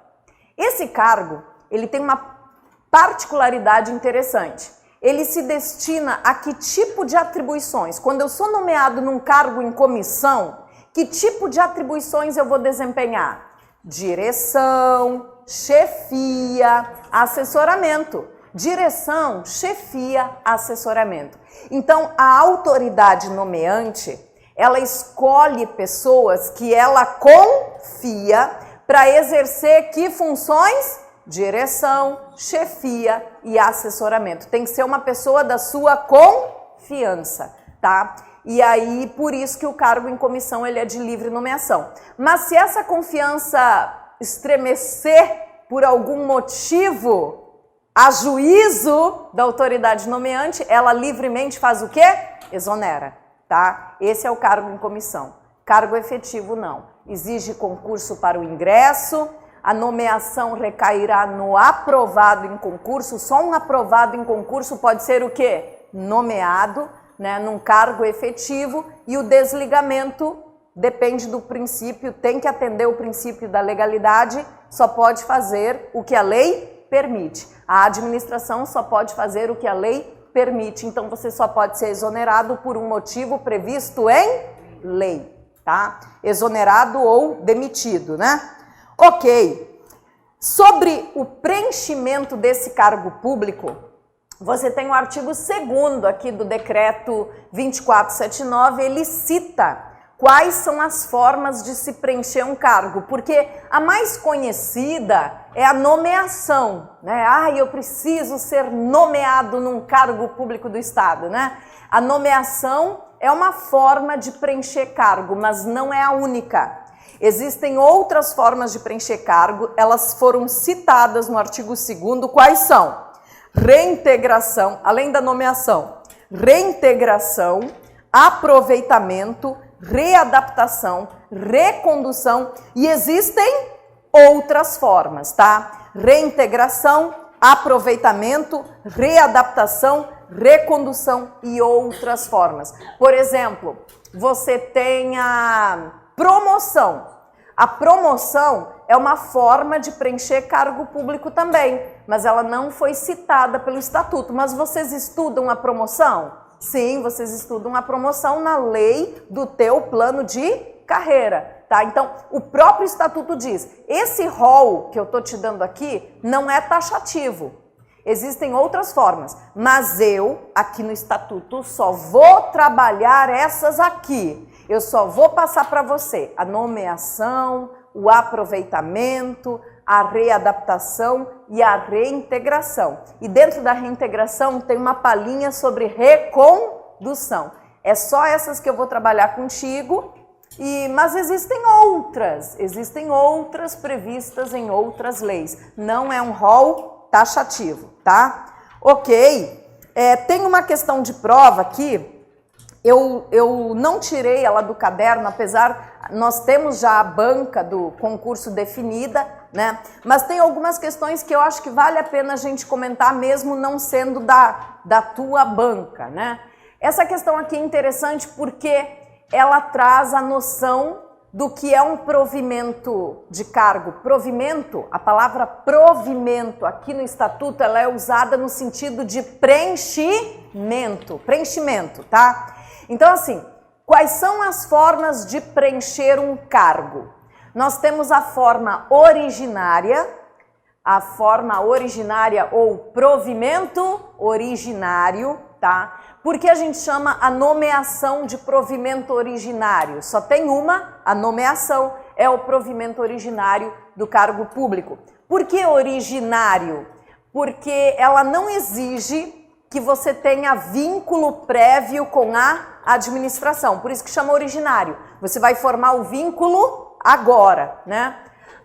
Esse cargo, ele tem uma particularidade interessante. Ele se destina a que tipo de atribuições? Quando eu sou nomeado num cargo em comissão, que tipo de atribuições eu vou desempenhar? Direção, chefia, assessoramento. Direção, chefia, assessoramento. Então, a autoridade nomeante, ela escolhe pessoas que ela confia para exercer que funções? Direção, chefia e assessoramento. Tem que ser uma pessoa da sua confiança, tá? E aí, por isso que o cargo em comissão ele é de livre nomeação. Mas se essa confiança estremecer por algum motivo, a juízo da autoridade nomeante, ela livremente faz o quê? Exonera, tá? Esse é o cargo em comissão. Cargo efetivo não. Exige concurso para o ingresso, a nomeação recairá no aprovado em concurso, só um aprovado em concurso pode ser o quê? Nomeado, né, num cargo efetivo, e o desligamento depende do princípio, tem que atender o princípio da legalidade, só pode fazer o que a lei permite. A administração só pode fazer o que a lei permite, então você só pode ser exonerado por um motivo previsto em lei, tá? Exonerado ou demitido, né? Ok. Sobre o preenchimento desse cargo público, você tem o artigo 2º aqui do decreto 2479, ele cita quais são as formas de se preencher um cargo, porque a mais conhecida é a nomeação, né? Ah, eu preciso ser nomeado num cargo público do Estado, né? A nomeação é uma forma de preencher cargo, mas não é a única. Existem outras formas de preencher cargo, elas foram citadas no artigo 2º, quais são? Reintegração, além da nomeação, reintegração, aproveitamento, readaptação, recondução e existem outras formas, tá? Reintegração, aproveitamento, readaptação, recondução e outras formas. Por exemplo, você tem a promoção. A promoção é uma forma de preencher cargo público também, mas ela não foi citada pelo estatuto. Mas vocês estudam a promoção? Sim, vocês estudam a promoção na lei do teu plano de carreira, tá? Então, o próprio estatuto diz, esse rol que eu tô te dando aqui não é taxativo. Existem outras formas, mas eu, aqui no estatuto, só vou trabalhar essas aqui. Eu só vou passar para você a nomeação, o aproveitamento, a readaptação e a reintegração. E dentro da reintegração tem uma palhinha sobre recondução. É só essas que eu vou trabalhar contigo, mas existem outras previstas em outras leis. Não é um rol taxativo, tá? Ok, tem uma questão de prova aqui. Eu não tirei ela do caderno, apesar, nós temos já a banca do concurso definida, né? Mas tem algumas questões que eu acho que vale a pena a gente comentar, mesmo não sendo da tua banca, né? Essa questão aqui é interessante porque ela traz a noção do que é um provimento de cargo. Provimento, a palavra provimento aqui no Estatuto, ela é usada no sentido de preenchimento, tá? Então, assim, quais são as formas de preencher um cargo? Nós temos a forma originária ou provimento originário, tá? Por que a gente chama a nomeação de provimento originário? Só tem uma, a nomeação é o provimento originário do cargo público. Por que originário? Porque ela não exige que você tenha vínculo prévio com a administração. Por isso que chama originário. Você vai formar o vínculo agora, né?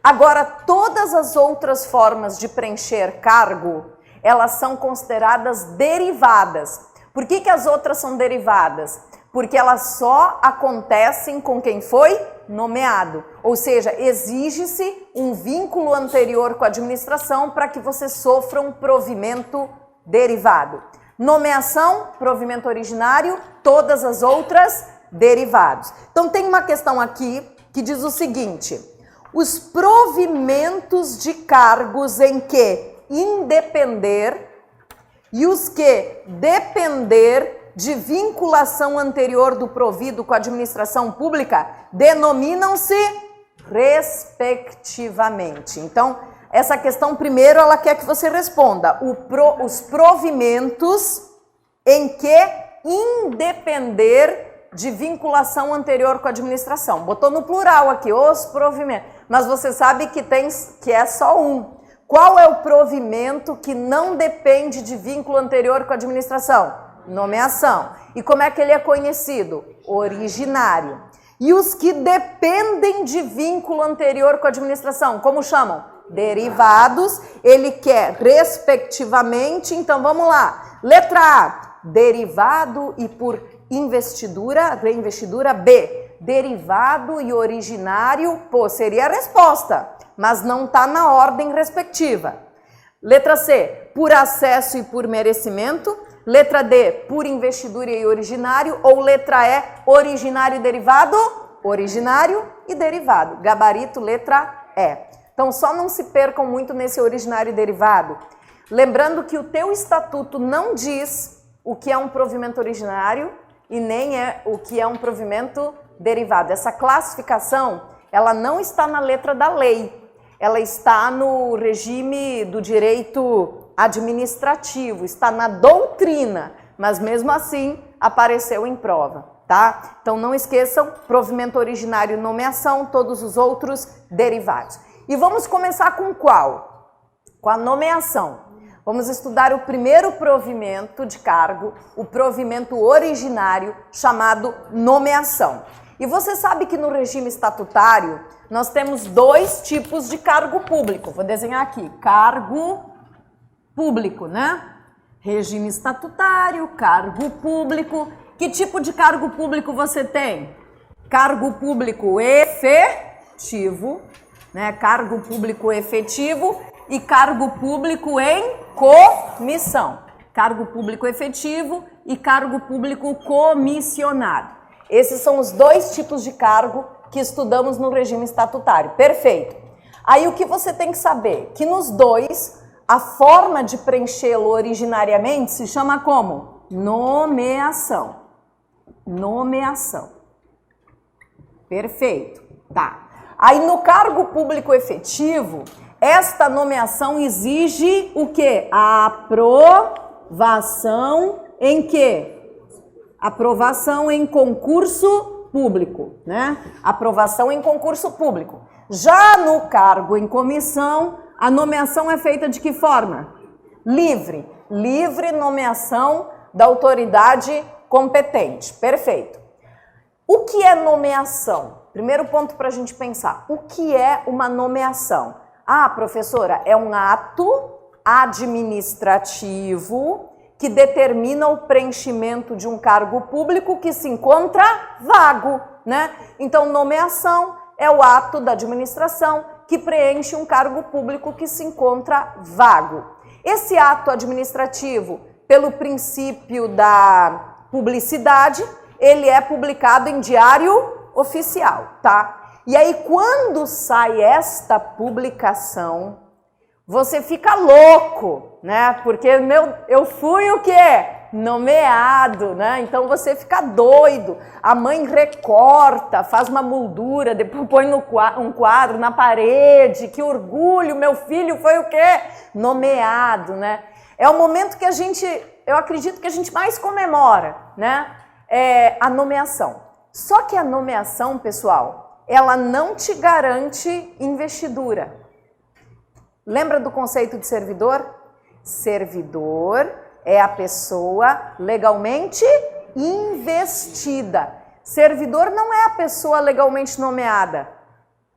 Agora, todas as outras formas de preencher cargo, elas são consideradas derivadas. Por que as outras são derivadas? Porque elas só acontecem com quem foi nomeado. Ou seja, exige-se um vínculo anterior com a administração para que você sofra um provimento derivado. Nomeação, provimento originário, todas as outras derivados. Então tem uma questão aqui que diz o seguinte: os provimentos de cargos em que independer e os que depender de vinculação anterior do provido com a administração pública denominam-se respectivamente. Então, essa questão, primeiro, ela quer que você responda os provimentos em que independer de vinculação anterior com a administração. Botou no plural aqui, os provimentos, mas você sabe que é só um. Qual é o provimento que não depende de vínculo anterior com a administração? Nomeação. E como é que ele é conhecido? Originário. E os que dependem de vínculo anterior com a administração, como chamam? Derivados. Ele quer respectivamente, então vamos lá. Letra A, derivado e por investidura, reinvestidura. B, derivado e originário. Pô, seria a resposta, mas não está na ordem respectiva. Letra C, por acesso e por merecimento. Letra D, por investidura e originário. Ou letra E, originário e derivado? Originário e derivado. Gabarito, letra E. Então, só não se percam muito nesse originário e derivado. Lembrando que o teu estatuto não diz o que é um provimento originário e nem o que é um provimento derivado. Essa classificação, ela não está na letra da lei. Ela está no regime do direito administrativo, está na doutrina, mas mesmo assim apareceu em prova, tá? Então não esqueçam, provimento originário e nomeação, todos os outros derivados. E vamos começar com qual? Com a nomeação. Vamos estudar o primeiro provimento de cargo, o provimento originário, chamado nomeação. E você sabe que no regime estatutário nós temos dois tipos de cargo público. Vou desenhar aqui, cargo público, né? Regime estatutário, cargo público. Que tipo de cargo público você tem? Cargo público efetivo, né? Cargo público efetivo e cargo público em comissão. Cargo público efetivo e cargo público comissionado. Esses são os dois tipos de cargo que estudamos no regime estatutário. Perfeito. Aí o que você tem que saber? Que nos dois, a forma de preenchê-lo originariamente se chama como? Nomeação. Nomeação. Perfeito. Tá. Aí no cargo público efetivo, esta nomeação exige o quê? A aprovação em quê? Aprovação em concurso público, né? Aprovação em concurso público. Já no cargo em comissão, a nomeação é feita de que forma? Livre. Livre nomeação da autoridade competente. Perfeito. O que é nomeação? Primeiro ponto para a gente pensar. O que é uma nomeação? Ah, professora, é um ato administrativo que determina o preenchimento de um cargo público que se encontra vago, né? Então, nomeação é o ato da administração que preenche um cargo público que se encontra vago. Esse ato administrativo, pelo princípio da publicidade, ele é publicado em diário oficial, tá? E aí, quando sai esta publicação, você fica louco, né? Porque eu fui o quê? Nomeado, né? Então você fica doido. A mãe recorta, faz uma moldura, depois põe um quadro na parede. Que orgulho, meu filho foi o quê? Nomeado, né? É o momento que eu acredito que a gente mais comemora, né? É a nomeação. Só que a nomeação, pessoal, ela não te garante investidura. Lembra do conceito de servidor? Servidor é a pessoa legalmente investida. Servidor não é a pessoa legalmente nomeada.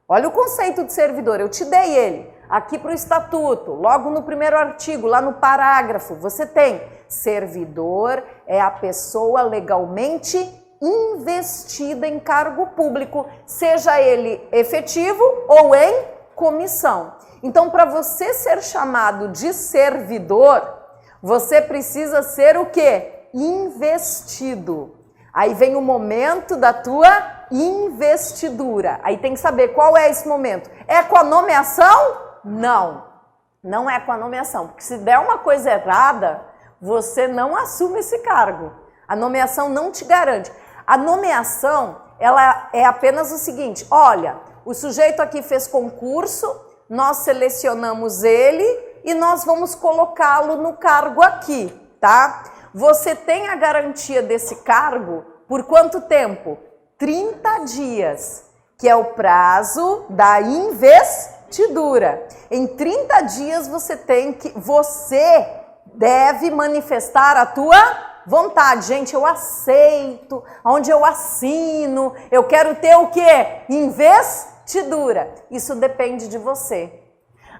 Olha o conceito de servidor, eu te dei ele. Aqui para o estatuto, logo no primeiro artigo, lá no parágrafo, você tem: servidor é a pessoa legalmente investida em cargo público, seja ele efetivo ou em comissão. Então, para você ser chamado de servidor, você precisa ser o quê? Investido. Aí vem o momento da tua investidura. Aí tem que saber qual é esse momento. É com a nomeação? Não. Não é com a nomeação. Porque se der uma coisa errada, você não assume esse cargo. A nomeação não te garante. A nomeação, ela é apenas o seguinte: olha, o sujeito aqui fez concurso, nós selecionamos ele e nós vamos colocá-lo no cargo aqui, tá? Você tem a garantia desse cargo por quanto tempo? 30 dias, que é o prazo da investidura. Em 30 dias você deve manifestar a tua vontade. Gente, eu aceito, onde eu assino, eu quero ter o quê? Investidura. Isso depende de você.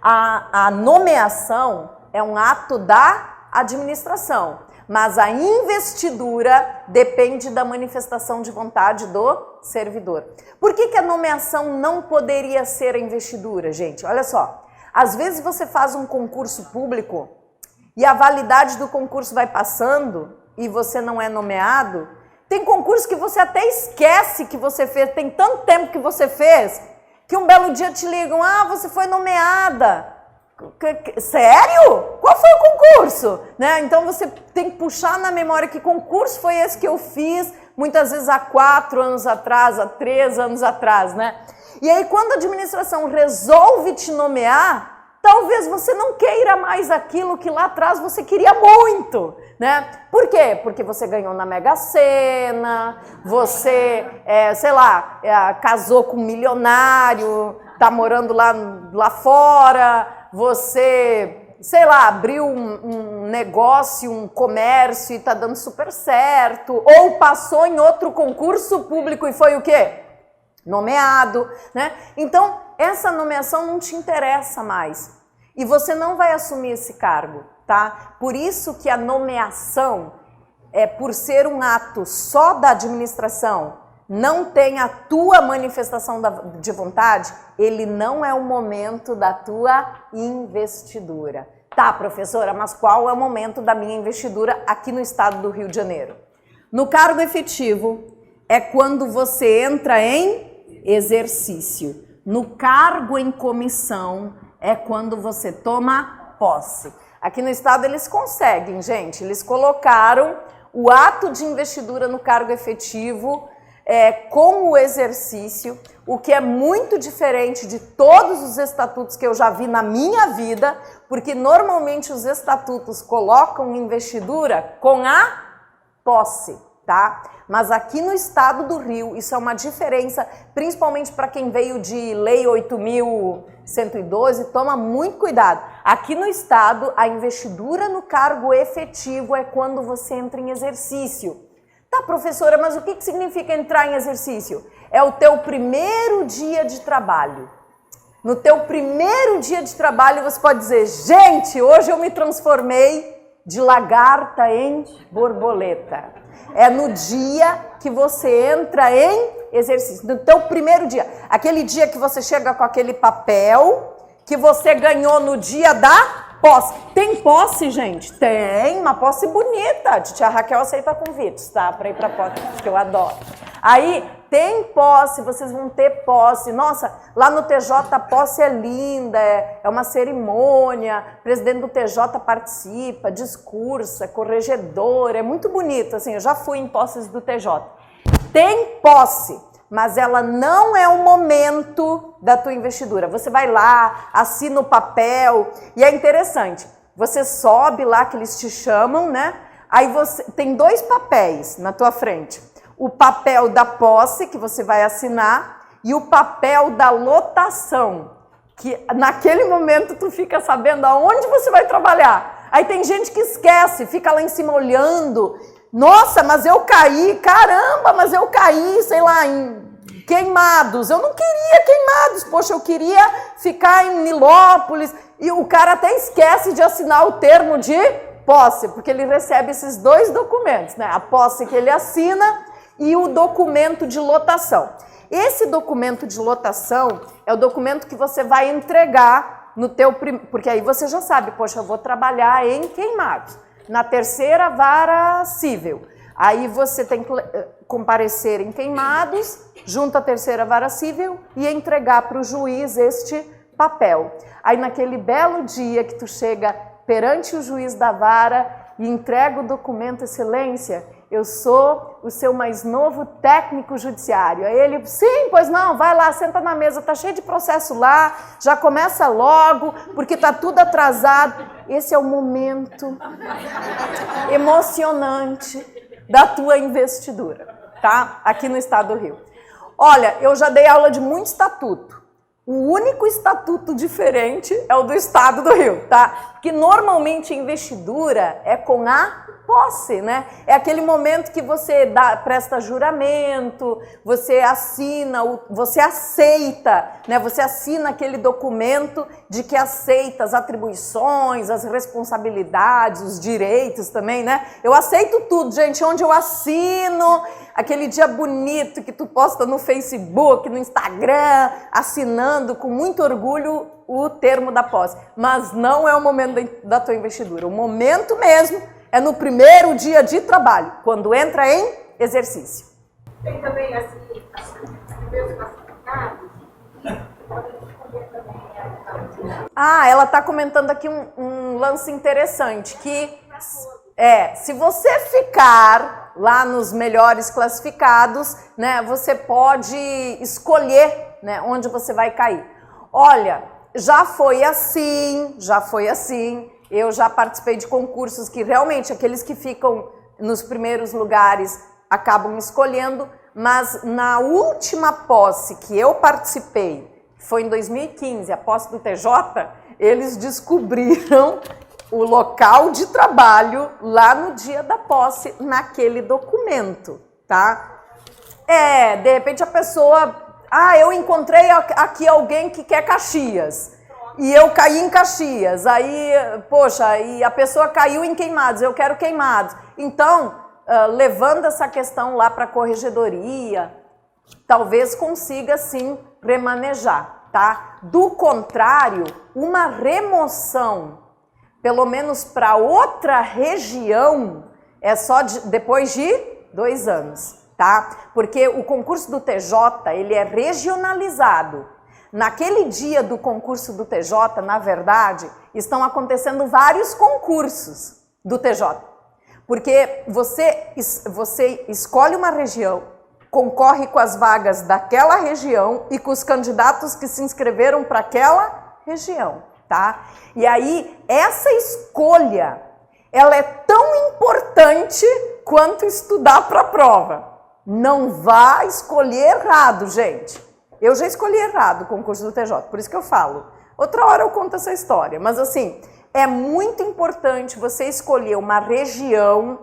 A nomeação é um ato da administração, mas a investidura depende da manifestação de vontade do servidor. Por que a nomeação não poderia ser a investidura, gente? Olha só, às vezes você faz um concurso público e a validade do concurso vai passando e você não é nomeado. Tem concurso que você até esquece que você fez, tem tanto tempo que você fez, que um belo dia te ligam: ah, você foi nomeada. Sério? Qual foi o concurso? Né? Então você tem que puxar na memória que concurso foi esse que eu fiz, muitas vezes há 4 anos atrás, há 3 anos atrás, né? E aí quando a administração resolve te nomear, talvez você não queira mais aquilo que lá atrás você queria muito, né? Por quê? Porque você ganhou na Mega Sena, você, casou com um milionário, tá morando lá fora, você, abriu um negócio, um comércio e tá dando super certo, ou passou em outro concurso público e foi o quê? Nomeado, né? Então, essa nomeação não te interessa mais e você não vai assumir esse cargo, tá? Por isso que a nomeação, por ser um ato só da administração, não tem a tua manifestação de vontade, ele não é o momento da tua investidura. Tá, professora, mas qual é o momento da minha investidura aqui no estado do Rio de Janeiro? No cargo efetivo é quando você entra em exercício. No cargo em comissão é quando você toma posse. Aqui no estado eles conseguem, gente, eles colocaram o ato de investidura no cargo efetivo com o exercício, o que é muito diferente de todos os estatutos que eu já vi na minha vida, porque normalmente os estatutos colocam investidura com a posse, tá? Mas aqui no estado do Rio, isso é uma diferença, principalmente para quem veio de Lei 8.112, toma muito cuidado. Aqui no estado, a investidura no cargo efetivo é quando você entra em exercício. Tá, professora, mas o que significa entrar em exercício? É o teu primeiro dia de trabalho. No teu primeiro dia de trabalho você pode dizer: gente, hoje eu me transformei de lagarta em borboleta. É no dia que você entra em exercício. No teu primeiro dia, aquele dia que você chega com aquele papel que você ganhou no dia da posse. Tem posse, gente? Tem, uma posse bonita. A tia Raquel aceita convites, tá? Pra ir pra posse, que eu adoro. Aí, tem posse, vocês vão ter posse. Nossa, lá no TJ a posse é linda, é uma cerimônia, o presidente do TJ participa, discursa, corregedor, é muito bonito, assim, eu já fui em posses do TJ. Tem posse, mas ela não é o momento da tua investidura. Você vai lá, assina o papel, e é interessante, você sobe lá que eles te chamam, né? Aí você tem 2 papéis na tua frente. O papel da posse, que você vai assinar, e o papel da lotação, que naquele momento tu fica sabendo aonde você vai trabalhar. Aí tem gente que esquece, fica lá em cima olhando. Nossa, mas eu caí, caramba, mas eu caí, sei lá, em Queimados. Eu não queria Queimados, poxa, eu queria ficar em Nilópolis. E o cara até esquece de assinar o termo de posse, porque ele recebe esses 2 documentos, né? A posse que ele assina e o documento de lotação. Esse documento de lotação é o documento que você vai entregar no teu... Porque aí você já sabe, poxa, eu vou trabalhar em Queimados, na 3ª Vara Cível. Aí você tem que comparecer em Queimados, junto à 3ª Vara Cível e entregar para o juiz este papel. Aí naquele belo dia que tu chega perante o juiz da vara e entrega o documento, excelência, eu sou o seu mais novo técnico judiciário. Aí ele, sim, pois não, vai lá, senta na mesa, tá cheio de processo lá, já começa logo, porque tá tudo atrasado. Esse é o momento emocionante da tua investidura, tá? Aqui no estado do Rio. Olha, eu já dei aula de muito estatuto. O único estatuto diferente é o do estado do Rio, tá? Porque normalmente a investidura é com a posse, né? É aquele momento que você presta juramento, você assina, você aceita, né? Você assina aquele documento de que aceita as atribuições, as responsabilidades, os direitos também, né? Eu aceito tudo, gente, onde eu assino, aquele dia bonito que tu posta no Facebook, no Instagram, assinando com muito orgulho o termo da posse. Mas não é o momento da tua investidura. O momento mesmo é no primeiro dia de trabalho, quando entra em exercício. Tem também, assim, primeiros classificados, podem escolher também. Ah, ela está comentando aqui um lance interessante, que se você ficar lá nos melhores classificados, né, você pode escolher, né, onde você vai cair. Olha, já foi assim. Eu já participei de concursos que realmente aqueles que ficam nos primeiros lugares acabam escolhendo, mas na última posse que eu participei, foi em 2015, a posse do TJ, eles descobriram o local de trabalho lá no dia da posse, naquele documento, tá? De repente a pessoa... eu encontrei aqui alguém que quer Caxias. E eu caí em Caxias, aí, poxa, e a pessoa caiu em Queimados, eu quero Queimados. Então, levando essa questão lá para a corregedoria, talvez consiga, sim, remanejar, tá? Do contrário, uma remoção, pelo menos para outra região, é só depois de 2 anos, tá? Porque o concurso do TJ, ele é regionalizado. Naquele dia do concurso do TJ, na verdade, estão acontecendo vários concursos do TJ. Porque você escolhe uma região, concorre com as vagas daquela região e com os candidatos que se inscreveram para aquela região, tá? E aí, essa escolha, ela é tão importante quanto estudar para a prova. Não vá escolher errado, gente. Eu já escolhi errado o concurso do TJ, por isso que eu falo. Outra hora eu conto essa história, mas assim, é muito importante você escolher uma região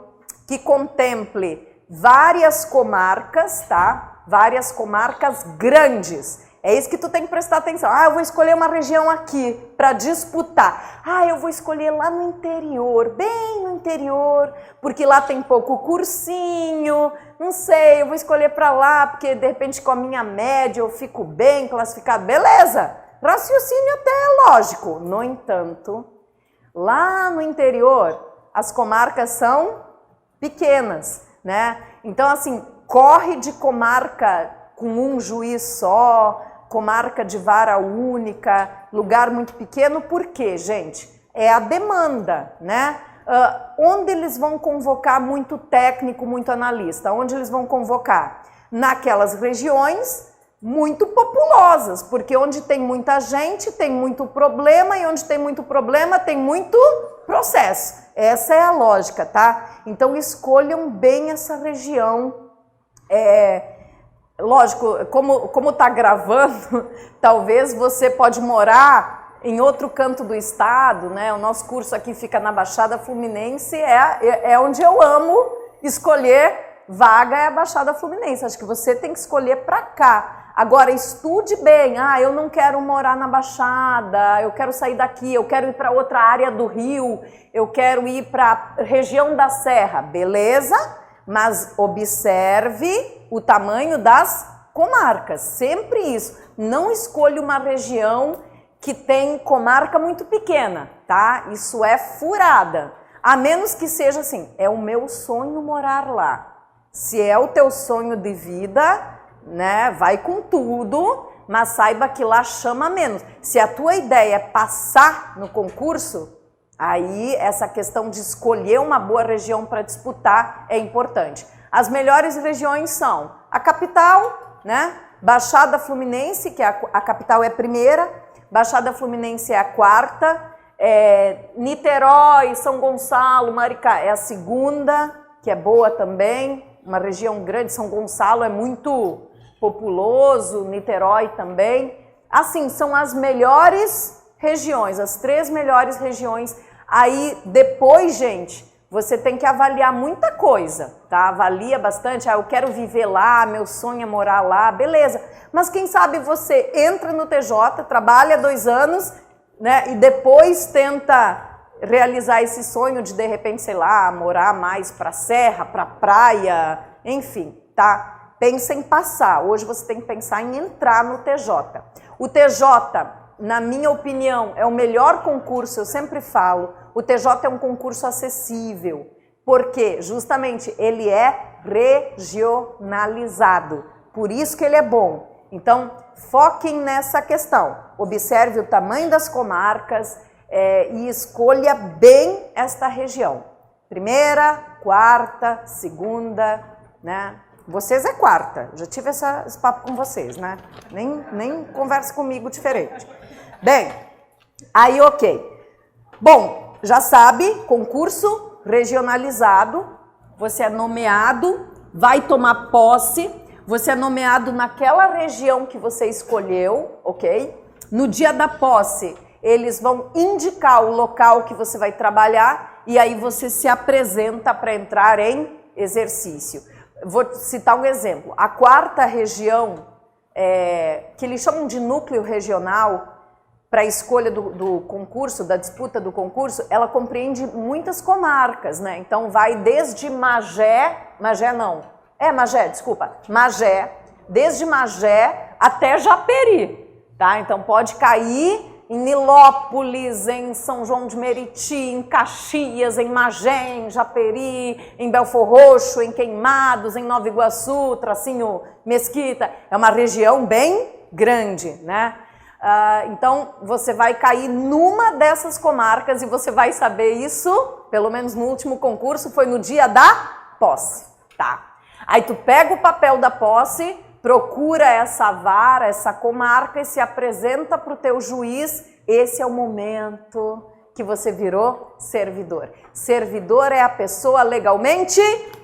que contemple várias comarcas, tá? Várias comarcas grandes. É isso que tu tem que prestar atenção. Ah, eu vou escolher uma região aqui para disputar. Ah, eu vou escolher lá no interior, bem no interior, porque lá tem pouco cursinho. Não sei, eu vou escolher para lá, porque de repente com a minha média eu fico bem classificado. Beleza, raciocínio até é lógico. No entanto, lá no interior, as comarcas são pequenas, né? Então, assim, corre de comarca com um juiz só, comarca de vara única, lugar muito pequeno, por quê, gente? É a demanda, né? Onde eles vão convocar muito técnico, muito analista? Onde eles vão convocar? Naquelas regiões muito populosas, porque onde tem muita gente, tem muito problema, e onde tem muito problema, tem muito processo. Essa é a lógica, tá? Então, escolham bem essa região. Lógico, como tá gravando, talvez você pode morar em outro canto do estado, né? O nosso curso aqui fica na Baixada Fluminense, é onde eu amo escolher vaga, é a Baixada Fluminense. Acho que você tem que escolher para cá. Agora, estude bem. Ah, eu não quero morar na Baixada, eu quero sair daqui, eu quero ir para outra área do Rio, eu quero ir para a região da Serra. Beleza? Mas observe o tamanho das comarcas, sempre isso. Não escolha uma região que tem comarca muito pequena, tá? Isso é furada. A menos que seja assim, é o meu sonho morar lá. Se é o teu sonho de vida, né, vai com tudo, mas saiba que lá chama menos. Se a tua ideia é passar no concurso, aí essa questão de escolher uma boa região para disputar é importante. As melhores regiões são a capital, né? Baixada Fluminense, que a capital é a primeira, Baixada Fluminense é a quarta, Niterói, São Gonçalo, Maricá é a segunda, que é boa também, uma região grande. São Gonçalo é muito populoso, Niterói também. Assim, são as melhores regiões, as 3 melhores regiões. Aí depois, gente, você tem que avaliar muita coisa, tá? Avalia bastante. Ah, eu quero viver lá, meu sonho é morar lá, beleza. Mas quem sabe você entra no TJ, trabalha 2 anos, né? E depois tenta realizar esse sonho de repente, sei lá, morar mais para serra, para praia, enfim, tá? Pensa em passar. Hoje você tem que pensar em entrar no TJ. O TJ, na minha opinião, é o melhor concurso, eu sempre falo. O TJ é um concurso acessível, porque justamente ele é regionalizado, por isso que ele é bom. Então, foquem nessa questão, observe o tamanho das comarcas e escolha bem esta região. Primeira, quarta, segunda, né? Vocês é quarta, já tive esse papo com vocês, né? Nem converse comigo diferente. Bem, aí ok. Bom, já sabe, concurso regionalizado, você é nomeado, vai tomar posse, você é nomeado naquela região que você escolheu, ok? No dia da posse, eles vão indicar o local que você vai trabalhar e aí você se apresenta para entrar em exercício. Vou citar um exemplo. A quarta região, que eles chamam de núcleo regional, para a escolha do concurso, da disputa do concurso, ela compreende muitas comarcas, né? Então vai desde Magé, desde Magé até Japeri, tá? Então pode cair em Nilópolis, em São João de Meriti, em Caxias, em Magé, em Japeri, em Belfor Roxo, em Queimados, em Nova Iguaçu, Tracinho Mesquita. É uma região bem grande, né? Então, você vai cair numa dessas comarcas e você vai saber isso, pelo menos no último concurso, foi no dia da posse, tá? Aí tu pega o papel da posse, procura essa vara, essa comarca e se apresenta para o teu juiz. Esse é o momento que você virou servidor. Servidor é a pessoa legalmente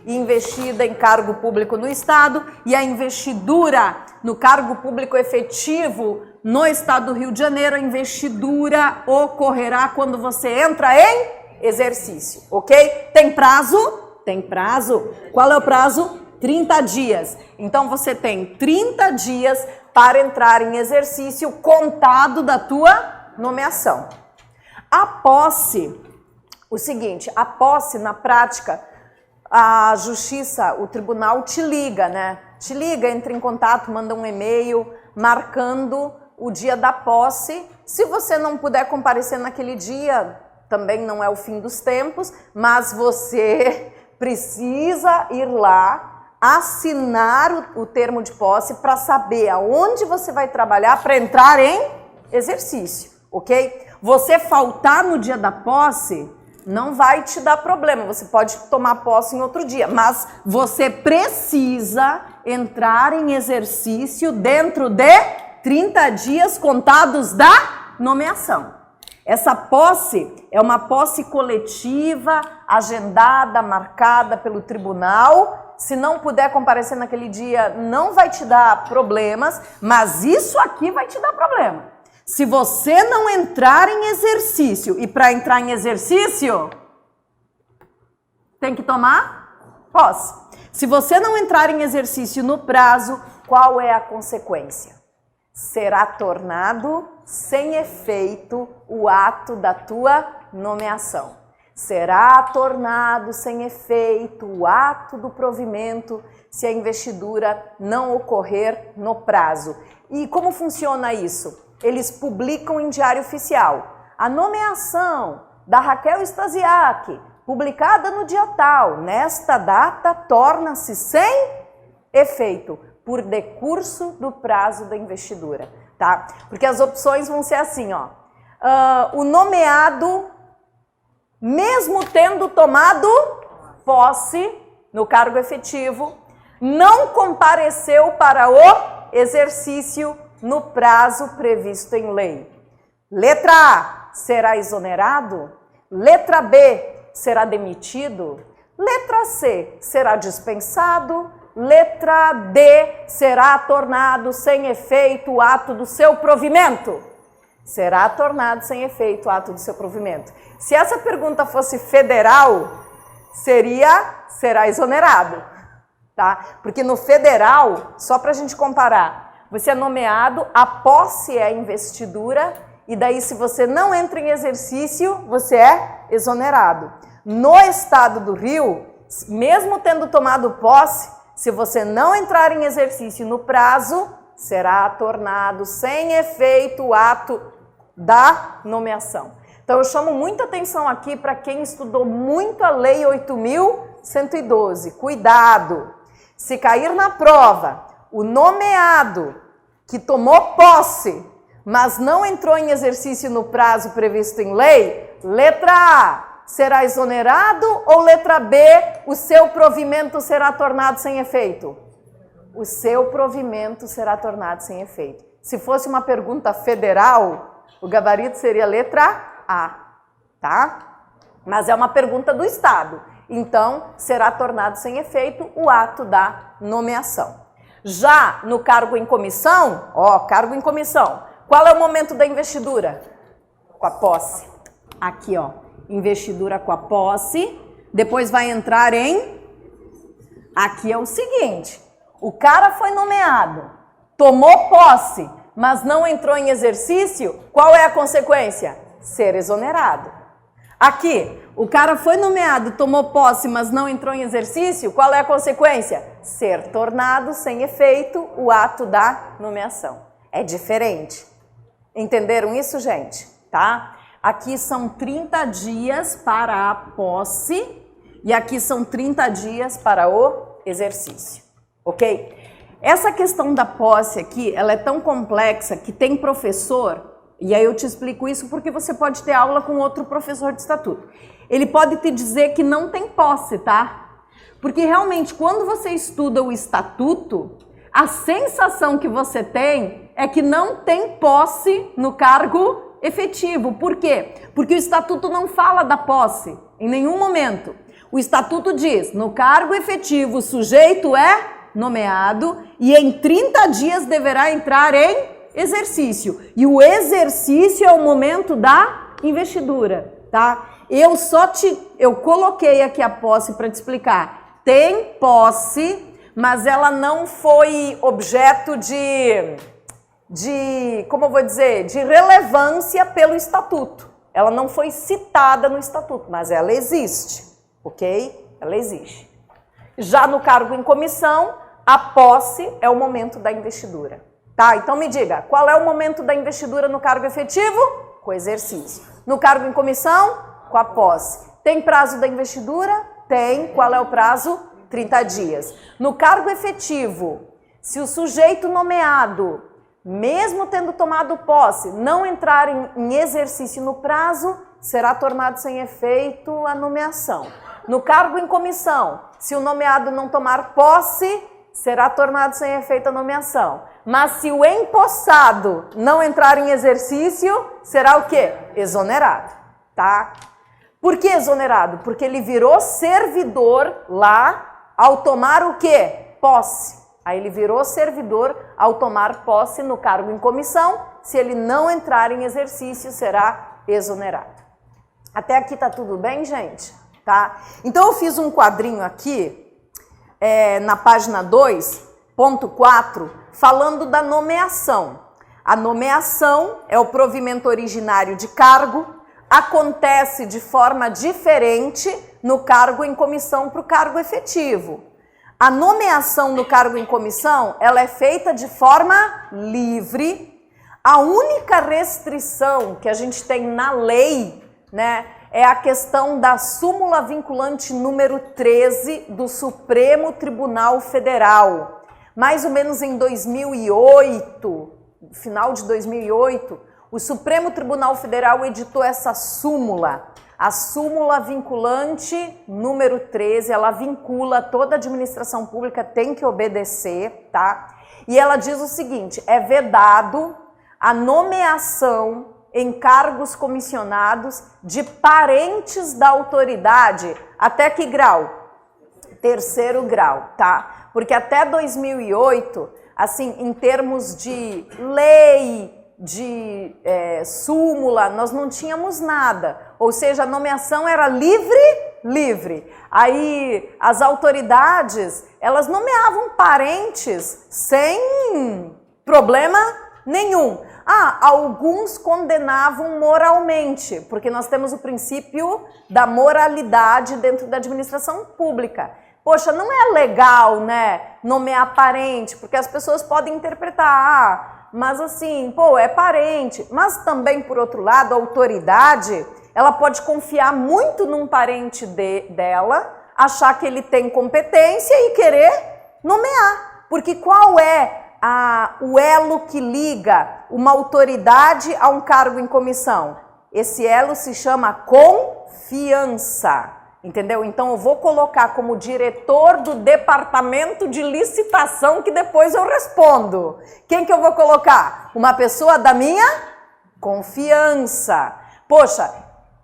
investida em cargo público no Estado, e a investidura no cargo público efetivo no Estado do Rio de Janeiro, a investidura ocorrerá quando você entra em exercício, ok? Tem prazo? Tem prazo. Qual é o prazo? 30 dias. Então você tem 30 dias para entrar em exercício contado da tua nomeação. A posse, o seguinte, a posse na prática, a justiça, o tribunal te liga, né? Te liga, entra em contato, manda um e-mail marcando o dia da posse. Se você não puder comparecer naquele dia, também não é o fim dos tempos, mas você precisa ir lá, assinar o termo de posse para saber aonde você vai trabalhar para entrar em exercício, ok? Você faltar no dia da posse não vai te dar problema, você pode tomar posse em outro dia, mas você precisa entrar em exercício dentro de 30 dias contados da nomeação. Essa posse é uma posse coletiva, agendada, marcada pelo tribunal. Se não puder comparecer naquele dia, não vai te dar problemas, mas isso aqui vai te dar problema. Se você não entrar em exercício, e para entrar em exercício, tem que tomar posse. Se você não entrar em exercício no prazo, qual é a consequência? Será tornado sem efeito o ato da tua nomeação. Será tornado sem efeito o ato do provimento se a investidura não ocorrer no prazo. E como funciona isso? Eles publicam em Diário Oficial. A nomeação da Raquel Stasiak, publicada no dia tal, nesta data, torna-se sem efeito, por decurso do prazo da investidura, tá? Porque as opções vão ser assim, ó. O nomeado, mesmo tendo tomado posse no cargo efetivo, não compareceu para o exercício no prazo previsto em lei. Letra A, será exonerado? Letra B, será demitido? Letra C, será dispensado? Letra D, será tornado sem efeito o ato do seu provimento? Será tornado sem efeito o ato do seu provimento. Se essa pergunta fosse federal, será exonerado, tá? Porque no federal, só para a gente comparar, você é nomeado, a posse é a investidura, e daí se você não entra em exercício, você é exonerado. No estado do Rio, mesmo tendo tomado posse, se você não entrar em exercício no prazo, será tornado sem efeito o ato da nomeação. Então eu chamo muita atenção aqui para quem estudou muito a Lei 8.112. Cuidado! Se cair na prova o nomeado que tomou posse, mas não entrou em exercício no prazo previsto em lei, letra A, será exonerado, ou letra B, o seu provimento será tornado sem efeito? O seu provimento será tornado sem efeito. Se fosse uma pergunta federal, o gabarito seria letra A, tá? Mas é uma pergunta do Estado, então será tornado sem efeito o ato da nomeação. Já no cargo em comissão, cargo em comissão, qual é o momento da investidura? Com a posse. Aqui, investidura com a posse, depois vai entrar em... Aqui é o seguinte, o cara foi nomeado, tomou posse, mas não entrou em exercício, qual é a consequência? Ser exonerado. Aqui, o cara foi nomeado, tomou posse, mas não entrou em exercício, qual é a consequência? Ser tornado sem efeito o ato da nomeação. É diferente. Entenderam isso, gente? Tá? Aqui são 30 dias para a posse e aqui são 30 dias para o exercício, ok? Essa questão da posse aqui, ela é tão complexa que tem professor, e aí eu te explico isso porque você pode ter aula com outro professor de estatuto. Ele pode te dizer que não tem posse, tá? Porque realmente quando você estuda o estatuto, a sensação que você tem é que não tem posse no cargo efetivo. Por quê? Porque o estatuto não fala da posse em nenhum momento. O estatuto diz, no cargo efetivo o sujeito é nomeado e em 30 dias deverá entrar em exercício. E o exercício é o momento da investidura, tá? Eu coloquei aqui a posse para te explicar. Tem posse, mas ela não foi objeto de como eu vou dizer, de relevância pelo estatuto. Ela não foi citada no estatuto, mas ela existe, ok? Ela existe. Já no cargo em comissão, a posse é o momento da investidura. Tá, então me diga, qual é o momento da investidura no cargo efetivo? Com o exercício. No cargo em comissão? Com a posse. Tem prazo da investidura? Tem. Qual é o prazo? 30 dias. No cargo efetivo, se o sujeito nomeado, mesmo tendo tomado posse, não entrar em exercício no prazo, será tornado sem efeito a nomeação. No cargo em comissão, se o nomeado não tomar posse, será tornado sem efeito a nomeação. Mas se o empossado não entrar em exercício, será o quê? Exonerado, tá? Por que exonerado? Porque ele virou servidor lá ao tomar o quê? Posse. Aí ele virou servidor ao tomar posse no cargo em comissão. Se ele não entrar em exercício, será exonerado. Até aqui tá tudo bem, gente? Tá? Então eu fiz um quadrinho aqui, na página 2.4, falando da nomeação. A nomeação é o provimento originário de cargo, acontece de forma diferente no cargo em comissão para o cargo efetivo. A nomeação no cargo em comissão, ela é feita de forma livre. A única restrição que a gente tem na lei, né, é a questão da súmula vinculante número 13 do Supremo Tribunal Federal. Mais ou menos em 2008, final de 2008, o Supremo Tribunal Federal editou essa súmula. A súmula vinculante número 13, ela vincula, toda a administração pública tem que obedecer, tá? E ela diz o seguinte, é vedado a nomeação em cargos comissionados de parentes da autoridade. Até que grau? 3º grau, tá? Porque até 2008, assim, em termos de lei, de súmula, nós não tínhamos nada. Ou seja, a nomeação era livre. Aí as autoridades, elas nomeavam parentes sem problema nenhum. Alguns condenavam moralmente, porque nós temos o princípio da moralidade dentro da administração pública. Poxa, não é legal, né, nomear parente, porque as pessoas podem interpretar, mas assim, pô, é parente. Mas também, por outro lado, a autoridade, ela pode confiar muito num parente dela, achar que ele tem competência e querer nomear. Porque qual é o elo que liga uma autoridade a um cargo em comissão? Esse elo se chama confiança, entendeu? Então eu vou colocar como diretor do departamento de licitação, que depois eu respondo. Quem que eu vou colocar? Uma pessoa da minha confiança. Poxa,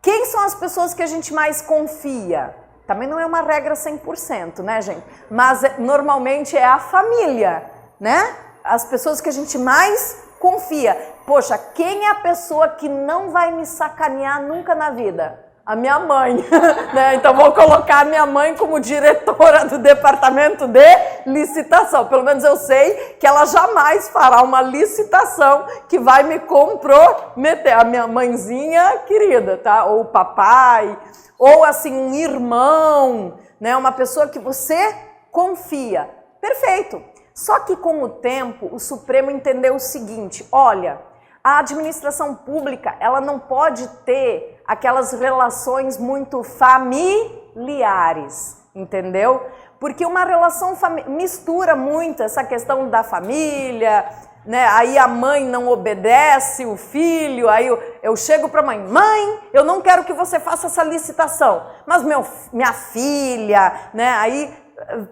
quem são as pessoas que a gente mais confia? Também não é uma regra 100%, né, gente? Mas normalmente é a família, né? As pessoas que a gente mais confia. Poxa, quem é a pessoa que não vai me sacanear nunca na vida? A minha mãe, né? Então vou colocar a minha mãe como diretora do departamento de licitação. Pelo menos eu sei que ela jamais fará uma licitação que vai me comprometer. A minha mãezinha querida, tá? Ou o papai, ou assim um irmão, né? Uma pessoa que você confia. Perfeito. Só que com o tempo o Supremo entendeu o seguinte, olha, a administração pública, ela não pode ter aquelas relações muito familiares, entendeu? Porque uma relação mistura muito essa questão da família, né? Aí a mãe não obedece o filho, aí eu chego para a mãe, eu não quero que você faça essa licitação, mas minha filha, né? Aí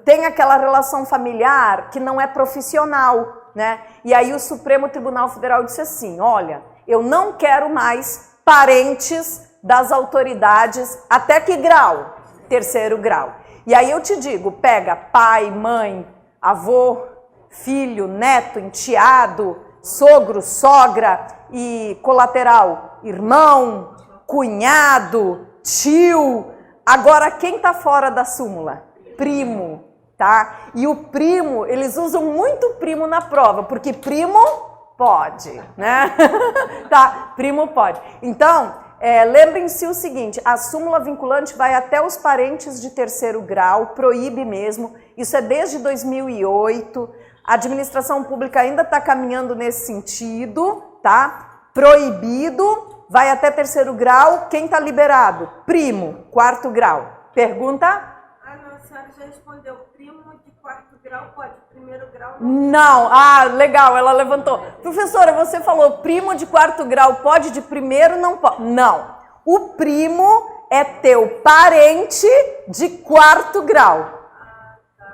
tem aquela relação familiar que não é profissional, né? E aí o Supremo Tribunal Federal disse assim, olha, eu não quero mais parentes das autoridades, até que grau? 3º grau. E aí eu te digo, pega pai, mãe, avô, filho, neto, enteado, sogro, sogra e colateral, irmão, cunhado, tio. Agora quem está fora da súmula? Primo, tá? E o primo, eles usam muito primo na prova, porque primo Pode, né? Tá, primo pode. Então, lembrem-se o seguinte, a súmula vinculante vai até os parentes de terceiro grau, proíbe mesmo, isso é desde 2008, a administração pública ainda está caminhando nesse sentido, tá? Proibido, vai até terceiro grau, quem está liberado? Primo, quarto grau. Pergunta? Não, a senhora já respondeu, primo de quarto grau pode, primeiro grau não. Legal, ela levantou. Professora, você falou primo de quarto grau pode, de primeiro não pode. Não, o primo é teu parente de quarto grau,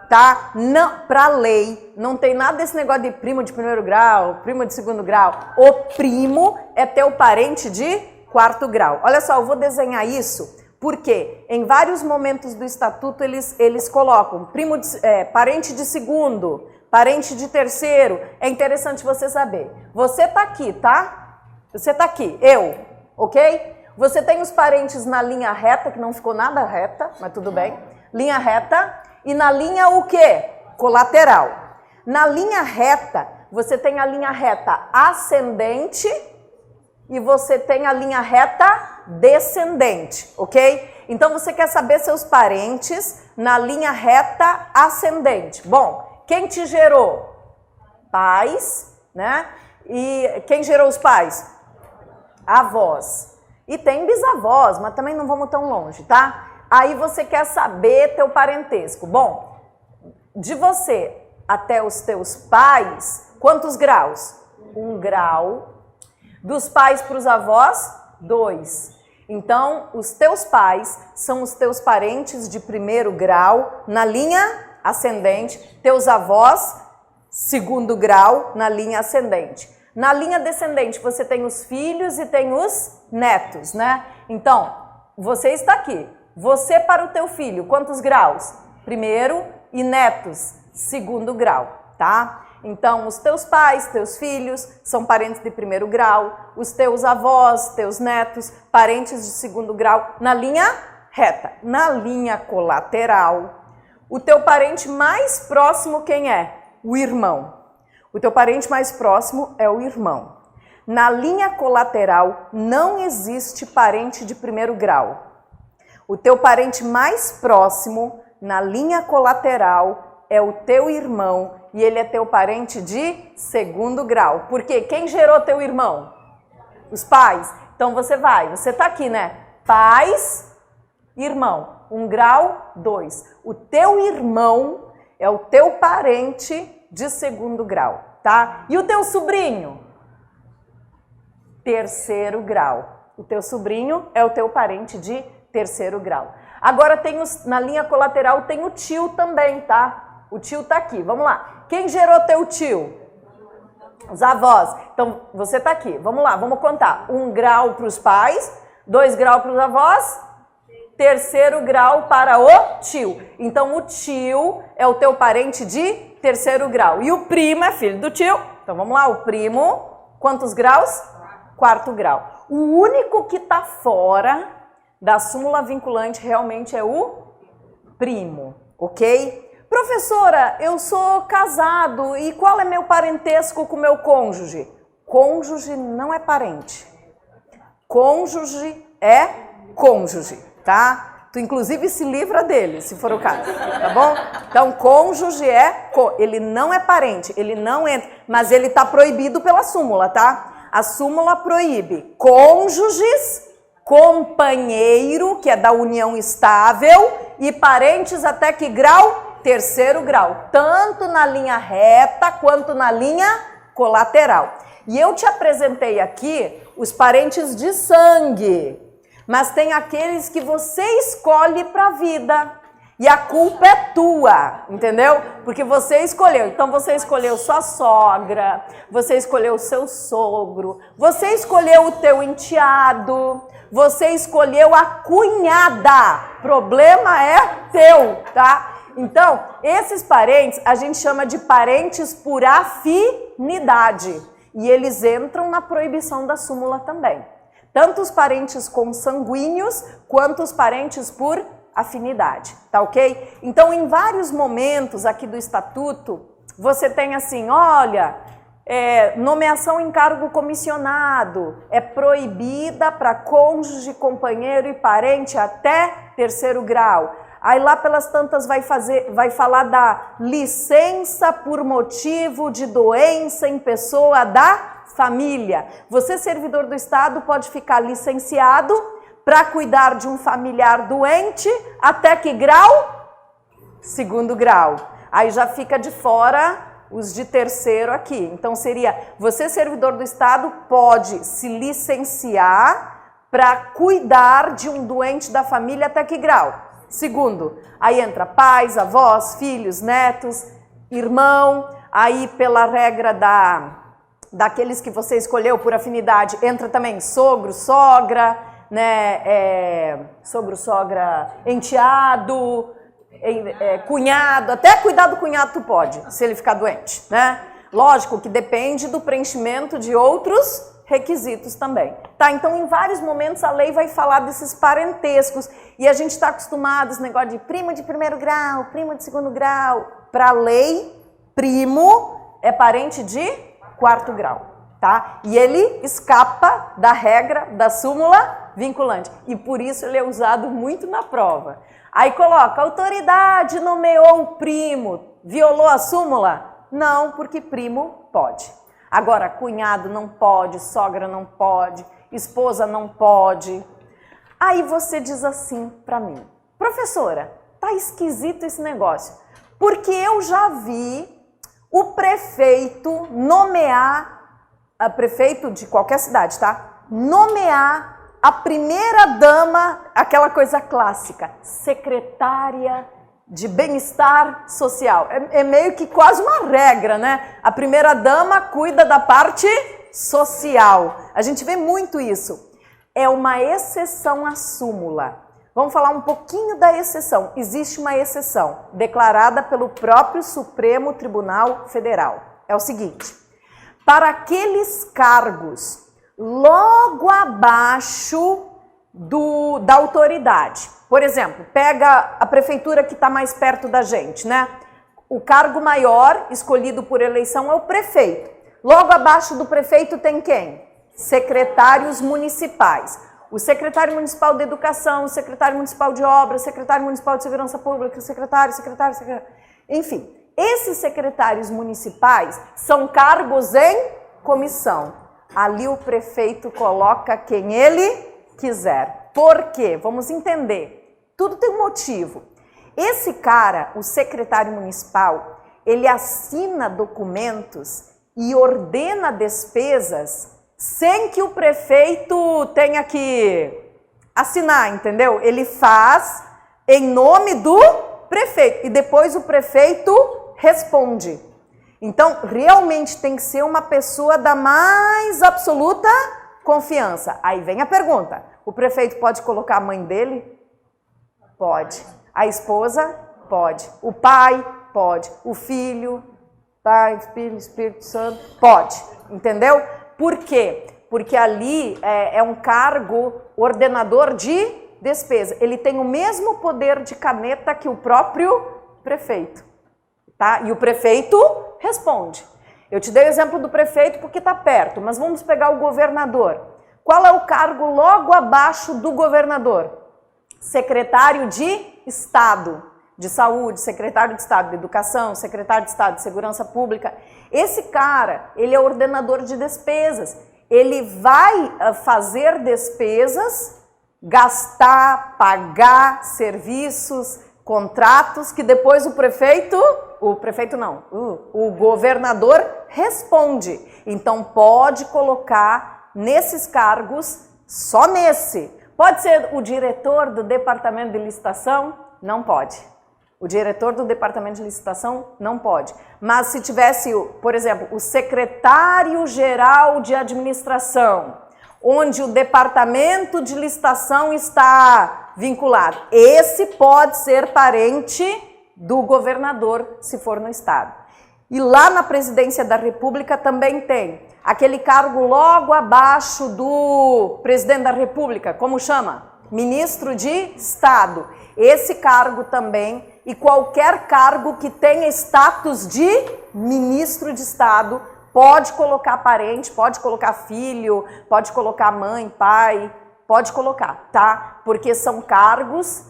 tá? Não, pra lei, não tem nada desse negócio de primo de primeiro grau, primo de segundo grau. O primo é teu parente de quarto grau. Olha só, eu vou desenhar isso, porque em vários momentos do estatuto eles colocam primo parente de segundo, parente de terceiro. É interessante você saber. Você tá aqui, tá? Você tá aqui, eu, ok? Você tem os parentes na linha reta, que não ficou nada reta, mas tudo bem. Linha reta. E na linha o quê? Colateral. Na linha reta, você tem a linha reta ascendente e você tem a linha reta descendente, ok? Então você quer saber seus parentes na linha reta ascendente. Bom, quem te gerou? Pais, né? E quem gerou os pais? Avós. E tem bisavós, mas também não vamos tão longe, tá? Aí você quer saber teu parentesco. Bom, de você até os teus pais, quantos graus? 1 grau. Dos pais para os avós, 2. Então, os teus pais são os teus parentes de primeiro grau na linha ascendente, teus avós, segundo grau na linha ascendente. Na linha descendente, você tem os filhos e tem os netos, né? Então, você está aqui. Você para o teu filho, quantos graus? Primeiro, e netos, segundo grau, tá? Então, os teus pais, teus filhos, são parentes de primeiro grau, os teus avós, teus netos, parentes de segundo grau, na linha reta. Na linha colateral, o teu parente mais próximo quem é? O irmão. O teu parente mais próximo é o irmão. Na linha colateral, não existe parente de primeiro grau. O teu parente mais próximo, na linha colateral, é o teu irmão e ele é teu parente de segundo grau. Por quê? Quem gerou teu irmão? Os pais. Então você tá aqui, né? Pais, irmão. 1 grau, 2. O teu irmão é o teu parente de segundo grau, tá? E o teu sobrinho? Terceiro grau. O teu sobrinho é o teu parente de terceiro grau. Agora na linha colateral tem o tio também, tá? O tio tá aqui. Vamos lá. Quem gerou teu tio? Os avós. Então, você tá aqui. Vamos lá, vamos contar. 1 grau para os pais, 2 graus para os avós, terceiro grau para o tio. Então, o tio é o teu parente de terceiro grau. E o primo é filho do tio. Então, vamos lá. O primo, quantos graus? 4º grau. O único que tá fora da súmula vinculante realmente é o primo, ok? Professora, eu sou casado e qual é meu parentesco com meu cônjuge? Cônjuge não é parente. Cônjuge é cônjuge, tá? Tu inclusive se livra dele, se for o caso, tá bom? Então, cônjuge ele não é parente, ele não entra, mas ele tá proibido pela súmula, tá? A súmula proíbe cônjuges, companheiro, que é da união estável, e parentes até que grau? Terceiro grau, tanto na linha reta quanto na linha colateral. E eu te apresentei aqui os parentes de sangue, mas tem aqueles que você escolhe para a vida. E a culpa é tua, entendeu? Porque você escolheu. Então você escolheu sua sogra, você escolheu o seu sogro, você escolheu o teu enteado, você escolheu a cunhada. Problema é teu, tá? Então, esses parentes a gente chama de parentes por afinidade. E eles entram na proibição da súmula também. Tanto os parentes consanguíneos quanto os parentes por afinidade, tá ok? Então, em vários momentos aqui do estatuto, você tem assim, olha, Nomeação em cargo comissionado é proibida para cônjuge, companheiro e parente até 3º grau. Aí lá pelas tantas vai falar da licença por motivo de doença em pessoa da família. Você, servidor do Estado, pode ficar licenciado para cuidar de um familiar doente até que grau? 2º grau. Aí já fica de fora os de 3º aqui. Então seria, você, servidor do Estado, pode se licenciar para cuidar de um doente da família até que grau? 2º. Aí entra pais, avós, filhos, netos, irmão. Aí pela regra daqueles que você escolheu por afinidade, entra também sogro, sogra, né? Sogro, sogra, enteado, cunhado, até cuidar do cunhado tu pode, se ele ficar doente, né? Lógico que depende do preenchimento de outros requisitos também. Tá, então em vários momentos a lei vai falar desses parentescos e a gente está acostumado esse negócio de primo de 1º grau, primo de 2º grau. Para a lei, primo é parente de 4º grau, tá? E ele escapa da regra da súmula vinculante e por isso ele é usado muito na prova. Aí coloca, autoridade nomeou o primo, violou a súmula? Não, porque primo pode. Agora, cunhado não pode, sogra não pode, esposa não pode. Aí você diz assim para mim, professora, tá esquisito esse negócio, porque eu já vi o prefeito nomear, prefeito de qualquer cidade, tá? Nomear a primeira dama, aquela coisa clássica, secretária de bem-estar social. É meio que quase uma regra, né? A primeira dama cuida da parte social. A gente vê muito isso. É uma exceção à súmula. Vamos falar um pouquinho da exceção. Existe uma exceção declarada pelo próprio Supremo Tribunal Federal. É o seguinte, para aqueles cargos logo abaixo da autoridade. Por exemplo, pega a prefeitura que está mais perto da gente, né? O cargo maior escolhido por eleição é o prefeito. Logo abaixo do prefeito tem quem? Secretários municipais. O secretário municipal de educação, o secretário municipal de obras, o secretário municipal de segurança pública, o secretário. Enfim, esses secretários municipais são cargos em comissão. Ali o prefeito coloca quem ele quiser. Por quê? Vamos entender. Tudo tem um motivo. Esse cara, o secretário municipal, ele assina documentos e ordena despesas sem que o prefeito tenha que assinar, entendeu? Ele faz em nome do prefeito e depois o prefeito responde. Então, realmente tem que ser uma pessoa da mais absoluta confiança. Aí vem a pergunta, o prefeito pode colocar a mãe dele? Pode. A esposa? Pode. O pai? Pode. O filho? Pai, Filho, Espírito Santo? Pode. Entendeu? Por quê? Porque ali é um cargo ordenador de despesa. Ele tem o mesmo poder de caneta que o próprio prefeito. Tá? E o prefeito responde. Eu te dei o exemplo do prefeito porque está perto, mas vamos pegar o governador. Qual é o cargo logo abaixo do governador? Secretário de Estado de Saúde, secretário de Estado de Educação, secretário de Estado de Segurança Pública. Esse cara, ele é ordenador de despesas. Ele vai fazer despesas, gastar, pagar serviços, contratos que depois o governador responde. Então pode colocar nesses cargos, só nesse. Pode ser o diretor do departamento de licitação? Não pode. O diretor do departamento de licitação não pode. Mas se tivesse, por exemplo, o secretário-geral de administração, onde o departamento de licitação está vinculado, esse pode ser parente do governador, se for no estado. E lá na presidência da República também tem aquele cargo logo abaixo do presidente da República, como chama? Ministro de Estado. Esse cargo também, e qualquer cargo que tenha status de ministro de Estado, Pode colocar parente, pode colocar filho, pode colocar mãe, pai, pode colocar, tá? Porque são cargos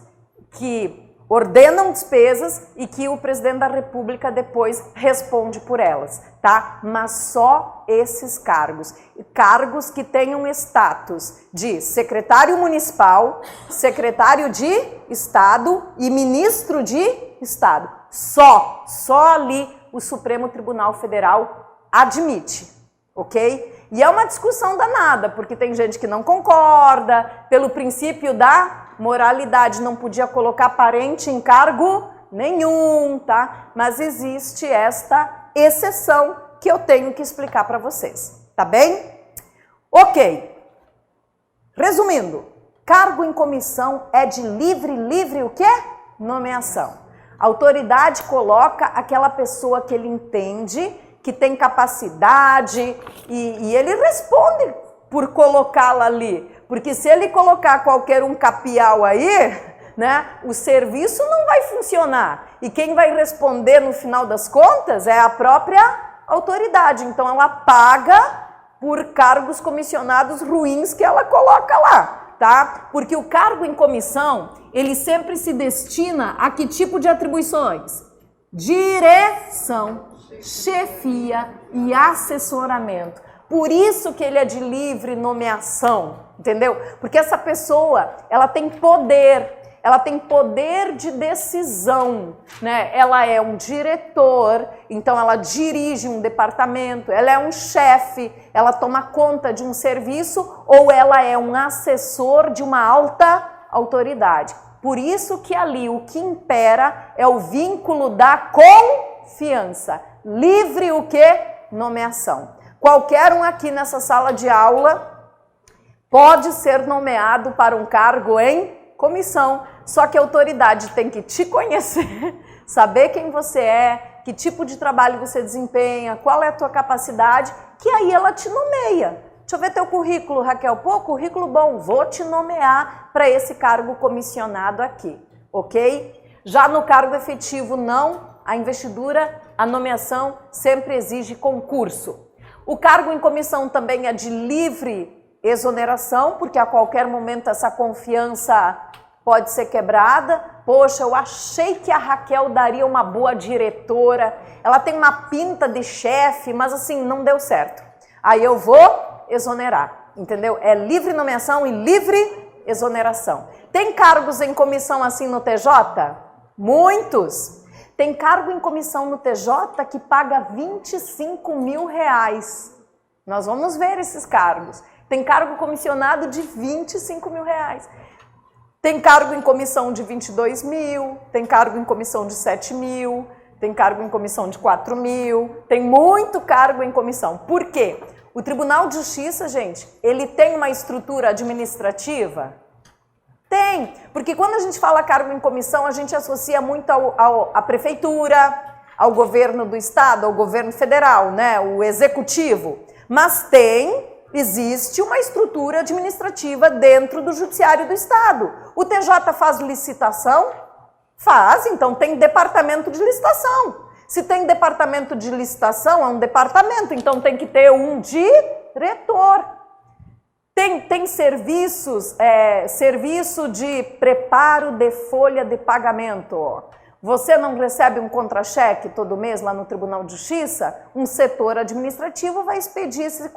que ordenam despesas e que o presidente da República depois responde por elas, tá? Mas só esses cargos que tenham status de secretário municipal, secretário de Estado e ministro de Estado. Só ali o Supremo Tribunal Federal admite, ok? E é uma discussão danada, porque tem gente que não concorda, pelo princípio da moralidade, não podia colocar parente em cargo nenhum, tá? Mas existe esta exceção que eu tenho que explicar para vocês, tá bem? Ok. Resumindo, cargo em comissão é de livre o quê? Nomeação. A autoridade coloca aquela pessoa que ele entende, que tem capacidade e ele responde por colocá-la ali. Porque se ele colocar qualquer um capial aí, né, o serviço não vai funcionar. E quem vai responder no final das contas é a própria autoridade. Então ela paga por cargos comissionados ruins que ela coloca lá, tá? Porque o cargo em comissão, ele sempre se destina a que tipo de atribuições? Direção, chefia e assessoramento. Por isso que ele é de livre nomeação, entendeu? Porque essa pessoa, ela tem poder de decisão, né? Ela é um diretor, então ela dirige um departamento, ela é um chefe, ela toma conta de um serviço ou ela é um assessor de uma alta autoridade. Por isso que ali o que impera é o vínculo da confiança. Livre o quê? Nomeação. Qualquer um aqui nessa sala de aula pode ser nomeado para um cargo em comissão, só que a autoridade tem que te conhecer, saber quem você é, que tipo de trabalho você desempenha, qual é a tua capacidade, que aí ela te nomeia. Deixa eu ver teu currículo, Raquel. Pô, currículo bom, vou te nomear para esse cargo comissionado aqui, ok? Já no cargo efetivo, não. A investidura, a nomeação sempre exige concurso. O cargo em comissão também é de livre exoneração, porque a qualquer momento essa confiança pode ser quebrada. Poxa, eu achei que a Raquel daria uma boa diretora, ela tem uma pinta de chefe, mas assim, não deu certo. Aí eu vou exonerar, entendeu? É livre nomeação e livre exoneração. Tem cargos em comissão assim no TJ? Muitos! Tem cargo em comissão no TJ que paga 25 mil reais. Nós vamos ver esses cargos. Tem cargo comissionado de 25 mil reais. Tem cargo em comissão de 22 mil, tem cargo em comissão de 7 mil, tem cargo em comissão de 4 mil, tem muito cargo em comissão. Por quê? O Tribunal de Justiça, gente, ele tem uma estrutura administrativa? Tem, porque quando a gente fala cargo em comissão, a gente associa muito à prefeitura, ao governo do estado, ao governo federal, né, o executivo. Mas existe uma estrutura administrativa dentro do judiciário do estado. O TJ faz licitação? Faz, então tem departamento de licitação. Se tem departamento de licitação, é um departamento, então tem que ter um diretor. Tem serviços, serviço de preparo de folha de pagamento. Você não recebe um contra-cheque todo mês lá no Tribunal de Justiça? Um setor administrativo vai expedir esse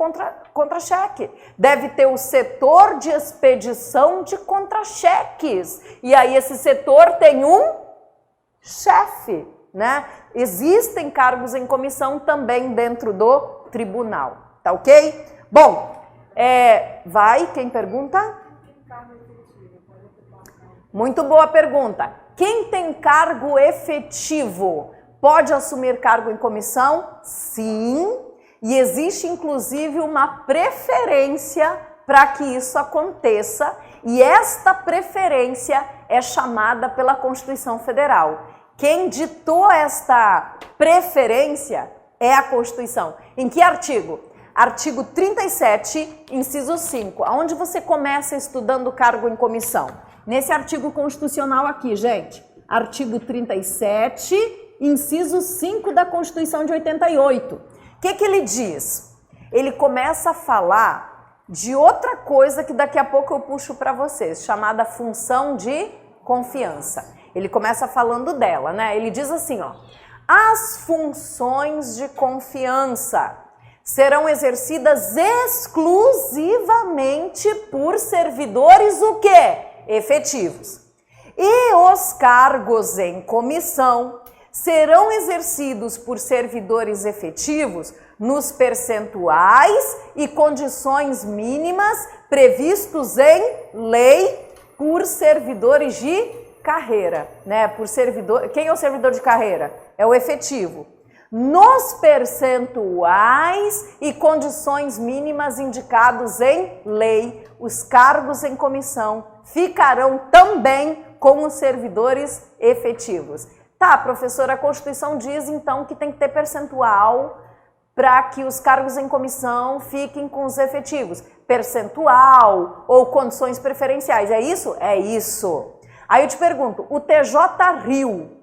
contra-cheque. Deve ter o setor de expedição de contra-cheques. E aí esse setor tem um chefe, né? Existem cargos em comissão também dentro do tribunal, tá ok? Bom, quem pergunta? Muito boa pergunta. Quem tem cargo efetivo pode assumir cargo em comissão? Sim, e existe inclusive uma preferência para que isso aconteça, e esta preferência é chamada pela Constituição Federal. Quem ditou esta preferência é a Constituição. Em que artigo? Artigo 37, inciso 5, onde você começa estudando cargo em comissão. Nesse artigo constitucional aqui, gente, artigo 37, inciso 5 da Constituição de 88, O que ele diz? Ele começa a falar de outra coisa que daqui a pouco eu puxo para vocês, chamada função de confiança. Ele começa falando dela, né? Ele diz assim, ó, as funções de confiança serão exercidas exclusivamente por servidores o quê? Efetivos. E os cargos em comissão serão exercidos por servidores efetivos nos percentuais e condições mínimas previstos em lei por servidores de carreira, né? Por servidor, quem é o servidor de carreira? É o efetivo. Nos percentuais e condições mínimas indicados em lei, os cargos em comissão ficarão também com os servidores efetivos. Tá, professora, a Constituição diz então que tem que ter percentual para que os cargos em comissão fiquem com os efetivos. Percentual ou condições preferenciais, é isso? É isso. Aí eu te pergunto, o TJ Rio,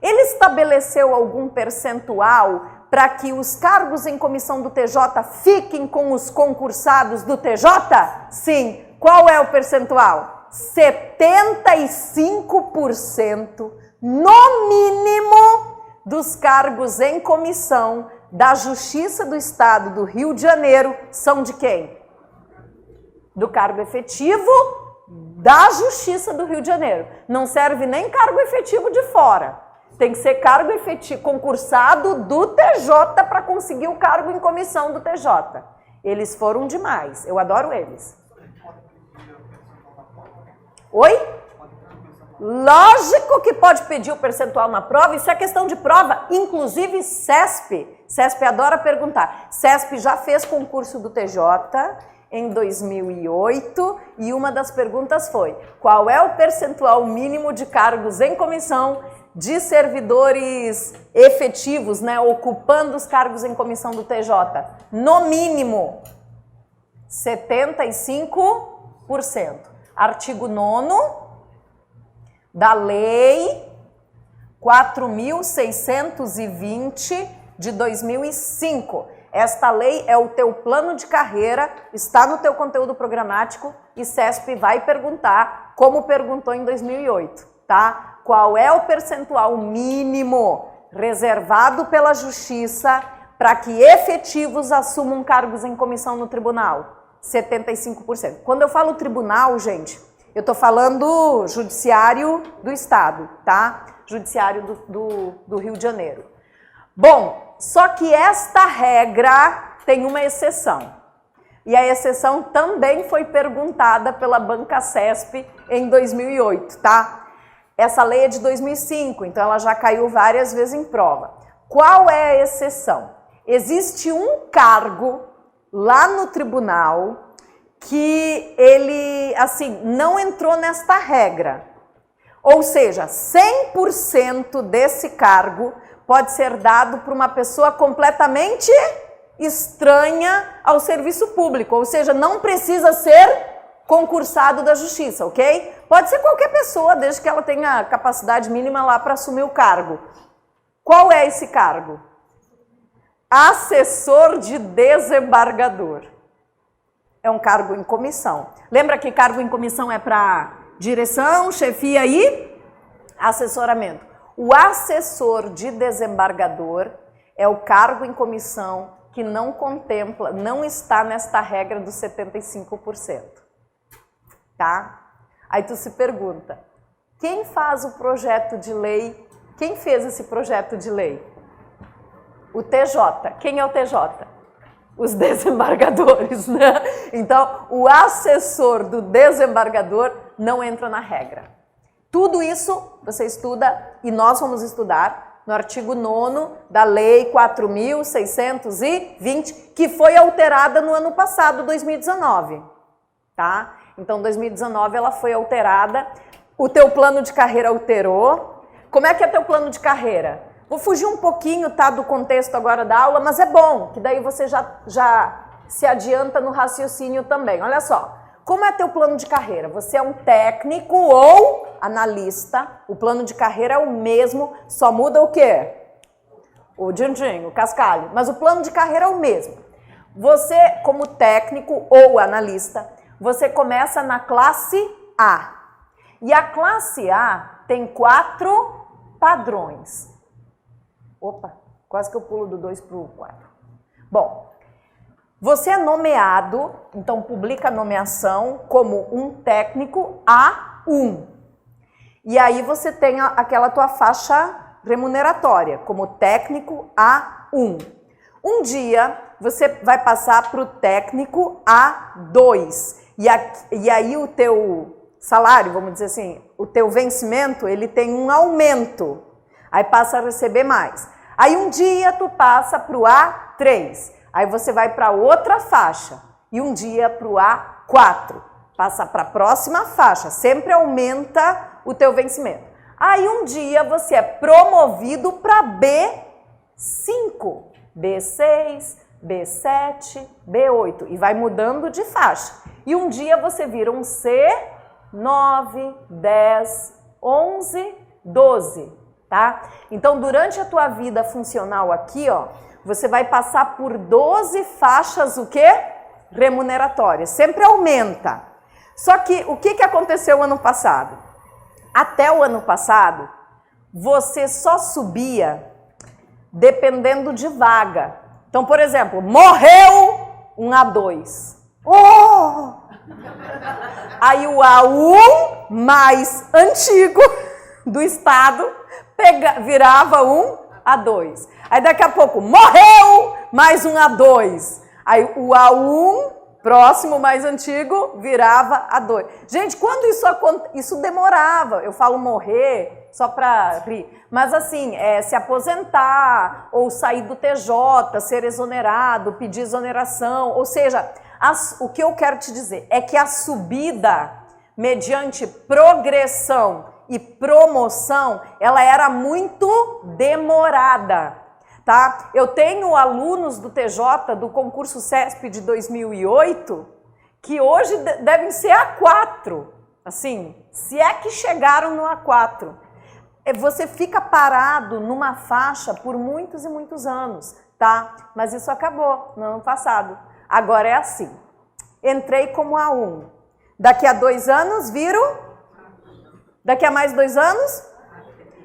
ele estabeleceu algum percentual para que os cargos em comissão do TJ fiquem com os concursados do TJ? Sim. Qual é o percentual? 75% no mínimo dos cargos em comissão da Justiça do Estado do Rio de Janeiro são de quem? Do cargo efetivo da Justiça do Rio de Janeiro. Não serve nem cargo efetivo de fora. Tem que ser cargo efetivo, concursado do TJ para conseguir o cargo em comissão do TJ. Eles foram demais. Eu adoro eles. Oi? Lógico que pode pedir o percentual na prova. Isso é questão de prova. Inclusive CESP. CESP adora perguntar. CESP já fez concurso do TJ em 2008 e uma das perguntas foi: qual é o percentual mínimo de cargos em comissão de servidores efetivos, né, ocupando os cargos em comissão do TJ? No mínimo, 75%. Artigo 9º da Lei 4.620 de 2005. Esta lei é o teu plano de carreira, está no teu conteúdo programático e CESP vai perguntar, como perguntou em 2008, tá? Qual é o percentual mínimo reservado pela Justiça para que efetivos assumam cargos em comissão no tribunal? 75%. Quando eu falo tribunal, gente, eu estou falando judiciário do Estado, tá? Judiciário do Rio de Janeiro. Bom, só que esta regra tem uma exceção. E a exceção também foi perguntada pela banca CESP em 2008, tá? Essa lei é de 2005, então ela já caiu várias vezes em prova. Qual é a exceção? Existe um cargo lá no tribunal que ele, assim, não entrou nesta regra. Ou seja, 100% desse cargo pode ser dado para uma pessoa completamente estranha ao serviço público. Ou seja, não precisa ser concursado da Justiça, ok? Pode ser qualquer pessoa, desde que ela tenha capacidade mínima lá para assumir o cargo. Qual é esse cargo? Assessor de desembargador. É um cargo em comissão. Lembra que cargo em comissão é para direção, chefia e assessoramento. O assessor de desembargador é o cargo em comissão que não contempla, não está nesta regra dos 75%. Tá? Aí tu se pergunta, quem faz o projeto de lei? Quem fez esse projeto de lei? O TJ. Quem é o TJ? Os desembargadores, né? Então, o assessor do desembargador não entra na regra. Tudo isso você estuda e nós vamos estudar no artigo 9º da Lei 4.620, que foi alterada no ano passado, 2019, tá? Então, 2019 ela foi alterada, o teu plano de carreira alterou. Como é que é teu plano de carreira? Vou fugir um pouquinho, tá, do contexto agora da aula, mas é bom, que daí você já se adianta no raciocínio também. Olha só, como é teu plano de carreira? Você é um técnico ou analista, o plano de carreira é o mesmo, só muda o quê? o din-din, o cascalho, mas o plano de carreira é o mesmo. Você, como técnico ou analista, você começa na classe A. E a classe A tem 4 padrões. Opa, quase que eu pulo do 2 para o 4. Bom, você é nomeado, então publica a nomeação como um técnico A1. E aí você tem aquela tua faixa remuneratória, como técnico A1. Um dia você vai passar para o técnico A2. E aí o teu salário, vamos dizer assim, o teu vencimento, ele tem um aumento. Aí passa a receber mais. Aí um dia tu passa para o A3. Aí você vai para outra faixa. E um dia para o A4. Passa para a próxima faixa. Sempre aumenta o teu vencimento. Aí um dia você é promovido para B5, B6, B7, B8 e vai mudando de faixa. E um dia você vira um C9, 10, 11, 12, tá? Então durante a tua vida funcional aqui, ó, você vai passar por 12 faixas o quê? Remuneratórias. Sempre aumenta. Só que o que aconteceu ano passado? Até o ano passado, você só subia dependendo de vaga. Então, por exemplo, morreu um A2. Oh! Aí o A1 mais antigo do estado virava um A2. Aí daqui a pouco, morreu mais um A2. Aí o A1 próximo, mais antigo, virava A2. Gente, quando isso demorava, eu falo morrer só para rir, mas assim, se aposentar ou sair do TJ, ser exonerado, pedir exoneração, ou seja, o que eu quero te dizer é que a subida mediante progressão e promoção, ela era muito demorada. Tá? Eu tenho alunos do TJ, do concurso CESP de 2008, que hoje devem ser A4, assim, se é que chegaram no A4. Você fica parado numa faixa por muitos e muitos anos, tá? Mas isso acabou no ano passado. Agora é assim, entrei como A1, daqui a 2 anos viro, daqui a mais 2 anos,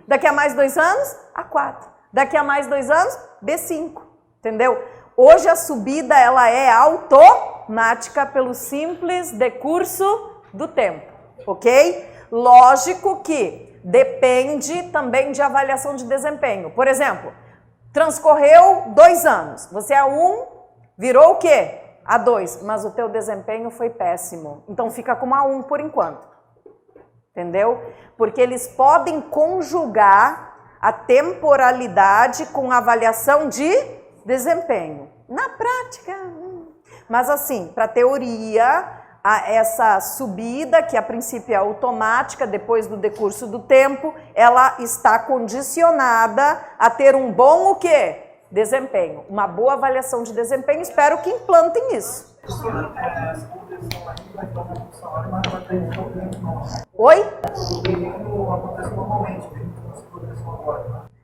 daqui a mais 2 anos, A4. Daqui a mais 2 anos, B5, entendeu? Hoje a subida ela é automática pelo simples decurso do tempo, ok? Lógico que depende também de avaliação de desempenho. Por exemplo, transcorreu 2 anos, você é A1, virou o quê? A2, mas o teu desempenho foi péssimo. Então fica como A1 por enquanto, entendeu? Porque eles podem conjugar a temporalidade com avaliação de desempenho. Na prática, mas assim, para a teoria, essa subida, que a princípio é automática, depois do decurso do tempo, ela está condicionada a ter um bom o quê? Desempenho. Uma boa avaliação de desempenho, espero que implantem isso. Oi?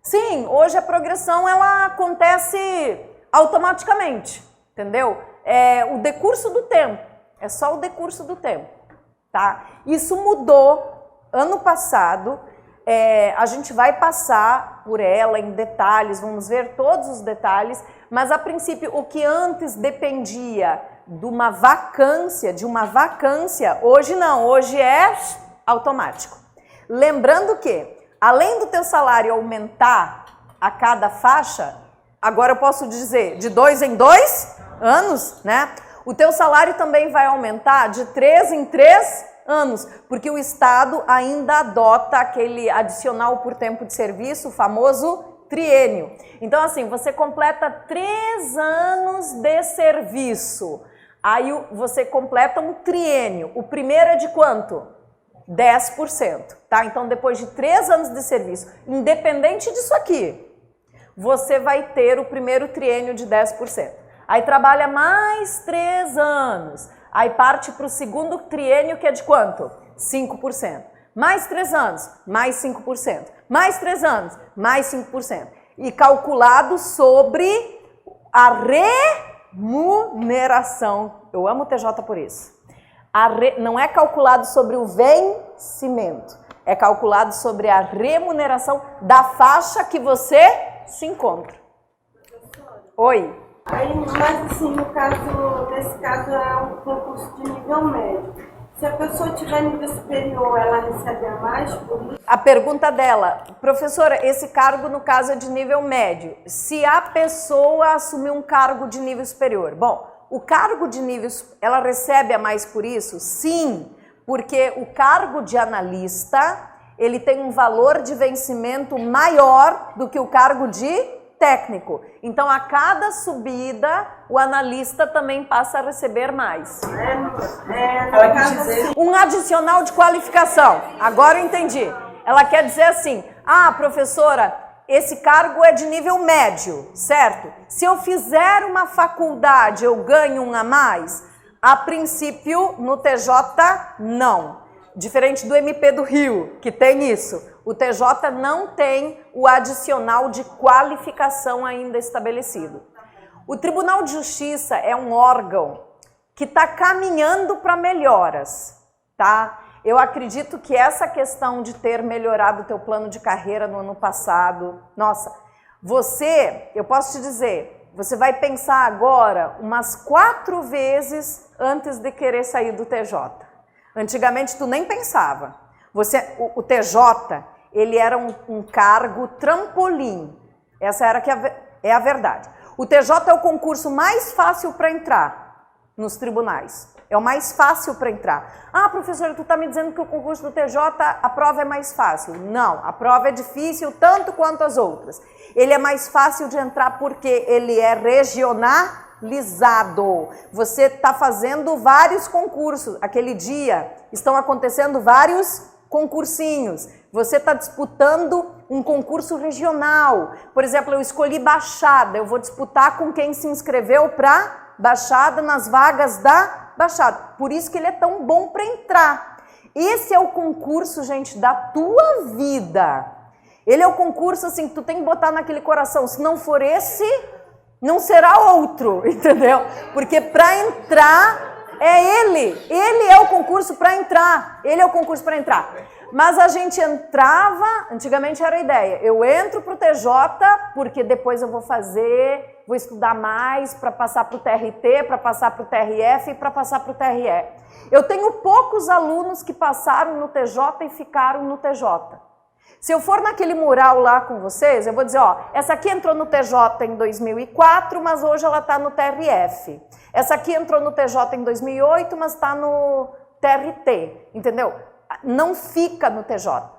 Sim, hoje a progressão ela acontece automaticamente, entendeu? É o decurso do tempo, é só o decurso do tempo, tá? Isso mudou ano passado, a gente vai passar por ela em detalhes, vamos ver todos os detalhes, mas a princípio o que antes dependia de uma vacância, hoje não, hoje é automático. Lembrando que, além do teu salário aumentar a cada faixa, agora eu posso dizer, de 2 em 2 anos, né? O teu salário também vai aumentar de 3 em 3 anos, porque o Estado ainda adota aquele adicional por tempo de serviço, o famoso triênio. Então, assim, você completa 3 anos de serviço, aí você completa um triênio. O primeiro é de quanto? 10%, tá? Então, depois de 3 anos de serviço, independente disso aqui, você vai ter o primeiro triênio de 10%. Aí trabalha mais 3 anos, aí parte para o segundo triênio, que é de quanto? 5%. Mais 3 anos, mais 5%. Mais 3 anos, mais 5%. e calculado sobre a remuneração. Eu amo o TJ por isso. Não é calculado sobre o vencimento, é calculado sobre a remuneração da faixa que você se encontra. Oi. Aí, mas assim, nesse caso é um concurso de nível médio. Se a pessoa tiver nível superior, ela recebe a mais por isso? A pergunta dela, professora, esse cargo no caso é de nível médio. Se a pessoa assumir um cargo de nível superior, bom, o cargo de nível, ela recebe a mais por isso? Sim, porque o cargo de analista, ele tem um valor de vencimento maior do que o cargo de técnico. Então, a cada subida, o analista também passa a receber mais. Um adicional de qualificação. Agora eu entendi. Ela quer dizer assim, professora, esse cargo é de nível médio, certo? Se eu fizer uma faculdade, eu ganho um a mais? A princípio, no TJ, não. Diferente do MP do Rio, que tem isso. O TJ não tem o adicional de qualificação ainda estabelecido. O Tribunal de Justiça é um órgão que está caminhando para melhoras, tá? Eu acredito que essa questão de ter melhorado o teu plano de carreira no ano passado, nossa, eu posso te dizer, você vai pensar agora umas 4 vezes antes de querer sair do TJ. Antigamente tu nem pensava. O TJ, ele era um cargo trampolim. Essa é a verdade. O TJ é o concurso mais fácil para entrar nos tribunais. É o mais fácil para entrar. Professora, tu está me dizendo que o concurso do TJ, a prova é mais fácil. Não, a prova é difícil tanto quanto as outras. Ele é mais fácil de entrar porque ele é regionalizado. Você está fazendo vários concursos. Aquele dia estão acontecendo vários concursinhos. Você está disputando um concurso regional. Por exemplo, eu escolhi Baixada. Eu vou disputar com quem se inscreveu para Baixada nas vagas da Baixada. Por isso que ele é tão bom para entrar. Esse é o concurso, gente, da tua vida. Ele é o concurso assim que tu tem que botar naquele coração. Se não for esse, não será outro, entendeu? Porque para entrar é ele. Ele é o concurso para entrar. Ele é o concurso para entrar. Mas a gente entrava, antigamente era a ideia, eu entro para o TJ porque depois eu vou estudar mais para passar para o TRT, para passar para o TRF e para passar para o TRE. Eu tenho poucos alunos que passaram no TJ e ficaram no TJ. Se eu for naquele mural lá com vocês, eu vou dizer, essa aqui entrou no TJ em 2004, mas hoje ela está no TRF. Essa aqui entrou no TJ em 2008, mas está no TRT, entendeu? Não fica no TJ.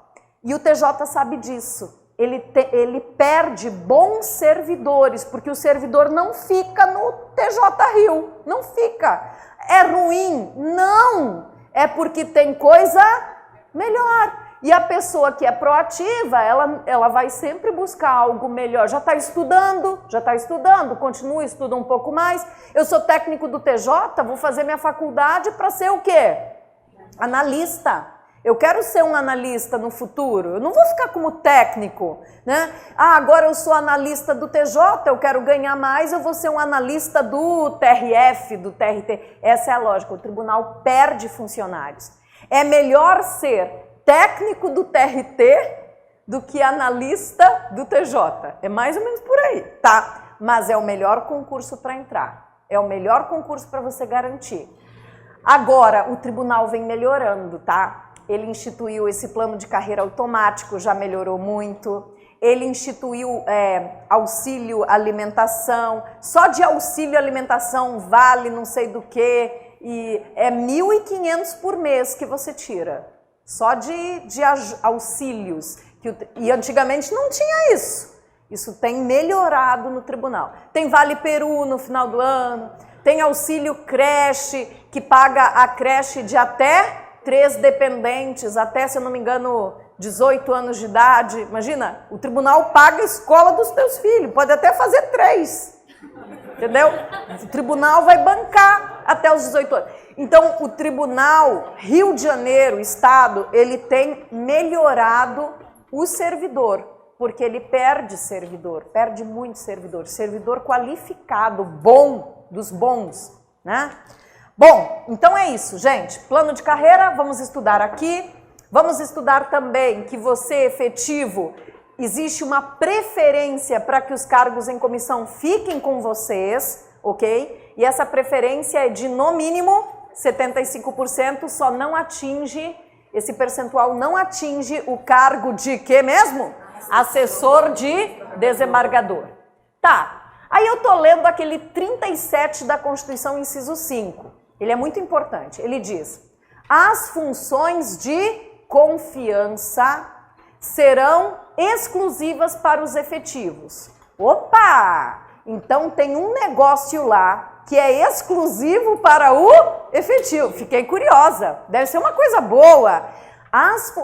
E o TJ sabe disso. Ele perde bons servidores, porque o servidor não fica no TJ Rio. Não fica. É ruim? Não. É porque tem coisa melhor. E a pessoa que é proativa, ela vai sempre buscar algo melhor. Já está estudando, continua, estuda um pouco mais. Eu sou técnico do TJ, vou fazer minha faculdade para ser o quê? Analista. Eu quero ser um analista no futuro, eu não vou ficar como técnico, né? Agora eu sou analista do TJ, eu quero ganhar mais, eu vou ser um analista do TRF, do TRT. Essa é a lógica, o tribunal perde funcionários. É melhor ser técnico do TRT do que analista do TJ. É mais ou menos por aí, tá? Mas é o melhor concurso para entrar, é o melhor concurso para você garantir. Agora, o tribunal vem melhorando, tá? Ele instituiu esse plano de carreira automático, já melhorou muito. Ele instituiu auxílio alimentação. Só de auxílio alimentação vale não sei do que. E é 1.500 por mês que você tira. Só de auxílios. E antigamente não tinha isso. Isso tem melhorado no tribunal. Tem Vale Peru no final do ano. Tem auxílio creche, que paga a creche de até 3 dependentes, até, se eu não me engano, 18 anos de idade. Imagina, o tribunal paga a escola dos teus filhos, pode até fazer 3, entendeu? O tribunal vai bancar até os 18 anos. Então, o tribunal, Rio de Janeiro, Estado, ele tem melhorado o servidor. Porque ele perde servidor, perde muito servidor. Servidor qualificado, bom, dos bons, né? Bom, então é isso, gente. Plano de carreira, vamos estudar aqui. Vamos estudar também que você, efetivo, existe uma preferência para que os cargos em comissão fiquem com vocês, ok? E essa preferência é de, no mínimo, 75%, só não atinge, esse percentual não atinge o cargo de quê mesmo? Assessor de desembargador. Tá, aí eu tô lendo aquele 37 da Constituição, inciso 5. Ele é muito importante. Ele diz: as funções de confiança serão exclusivas para os efetivos. Opa! Então tem um negócio lá que é exclusivo para o efetivo. Fiquei curiosa. Deve ser uma coisa boa.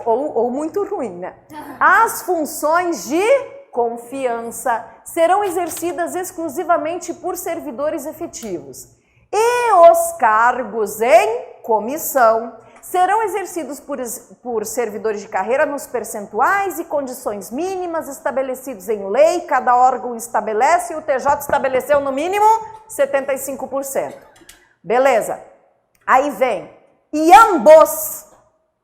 Ou muito ruim, né? As funções de confiança serão exercidas exclusivamente por servidores efetivos. E os cargos em comissão serão exercidos por servidores de carreira nos percentuais e condições mínimas estabelecidos em lei. Cada órgão estabelece e o TJ estabeleceu no mínimo 75%. Beleza. Aí vem. E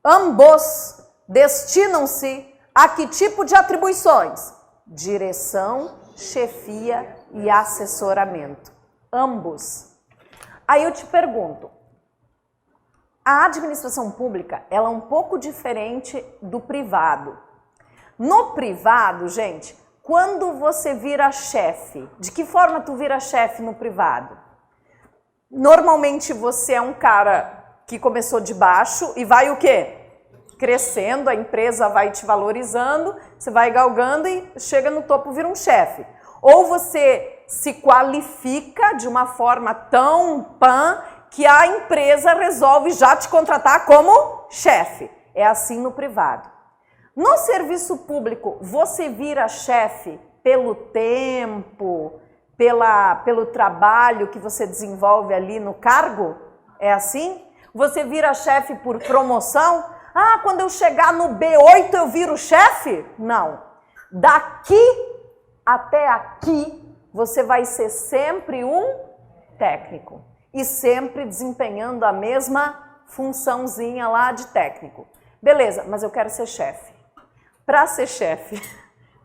ambos destinam-se a que tipo de atribuições? Direção, chefia e assessoramento. Ambos. Aí eu te pergunto, a administração pública, ela é um pouco diferente do privado. No privado, gente, quando você vira chefe, de que forma tu vira chefe no privado? Normalmente você é um cara que começou de baixo e vai o quê? Crescendo, a empresa vai te valorizando, você vai galgando e chega no topo, vira um chefe. Ou você se qualifica de uma forma tão que a empresa resolve já te contratar como chefe. É assim no privado. No serviço público, você vira chefe pelo tempo, pelo trabalho que você desenvolve ali no cargo? É assim? Você vira chefe por promoção? Ah, quando eu chegar no B8 eu viro chefe? Não. Daqui até aqui, você vai ser sempre um técnico. E sempre desempenhando a mesma funçãozinha lá de técnico. Beleza, mas eu quero ser chefe. Para ser chefe,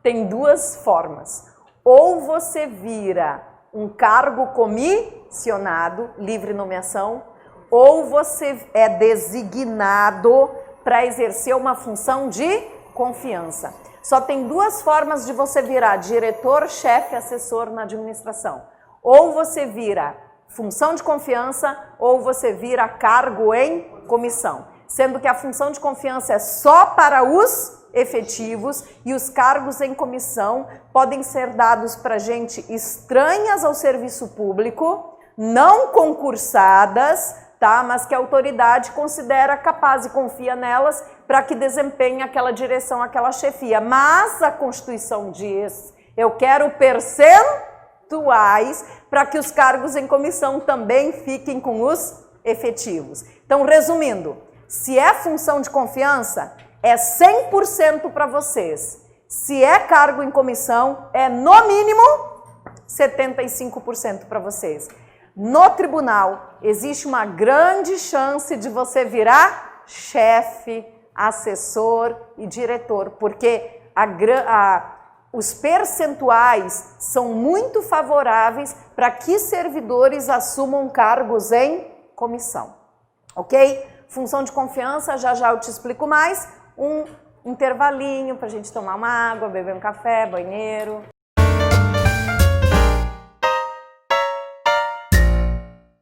tem duas formas. Ou você vira um cargo comissionado, livre nomeação, ou você é designado para exercer uma função de confiança. Só tem duas formas de você virar diretor, chefe, assessor na administração. Ou você vira função de confiança ou você vira cargo em comissão. Sendo que a função de confiança é só para os efetivos e os cargos em comissão podem ser dados para gente estranhas ao serviço público, não concursadas, tá? Mas que a autoridade considera capaz e confia nelas para que desempenhe aquela direção, aquela chefia. Mas a Constituição diz, eu quero percentuais para que os cargos em comissão também fiquem com os efetivos. Então, resumindo, se é função de confiança, é 100% para vocês. Se é cargo em comissão, é no mínimo 75% para vocês. No tribunal, existe uma grande chance de você virar chefe, assessor e diretor, porque os percentuais são muito favoráveis para que servidores assumam cargos em comissão, ok? Função de confiança, já eu te explico mais. Um intervalinho para a gente tomar uma água, beber um café, banheiro.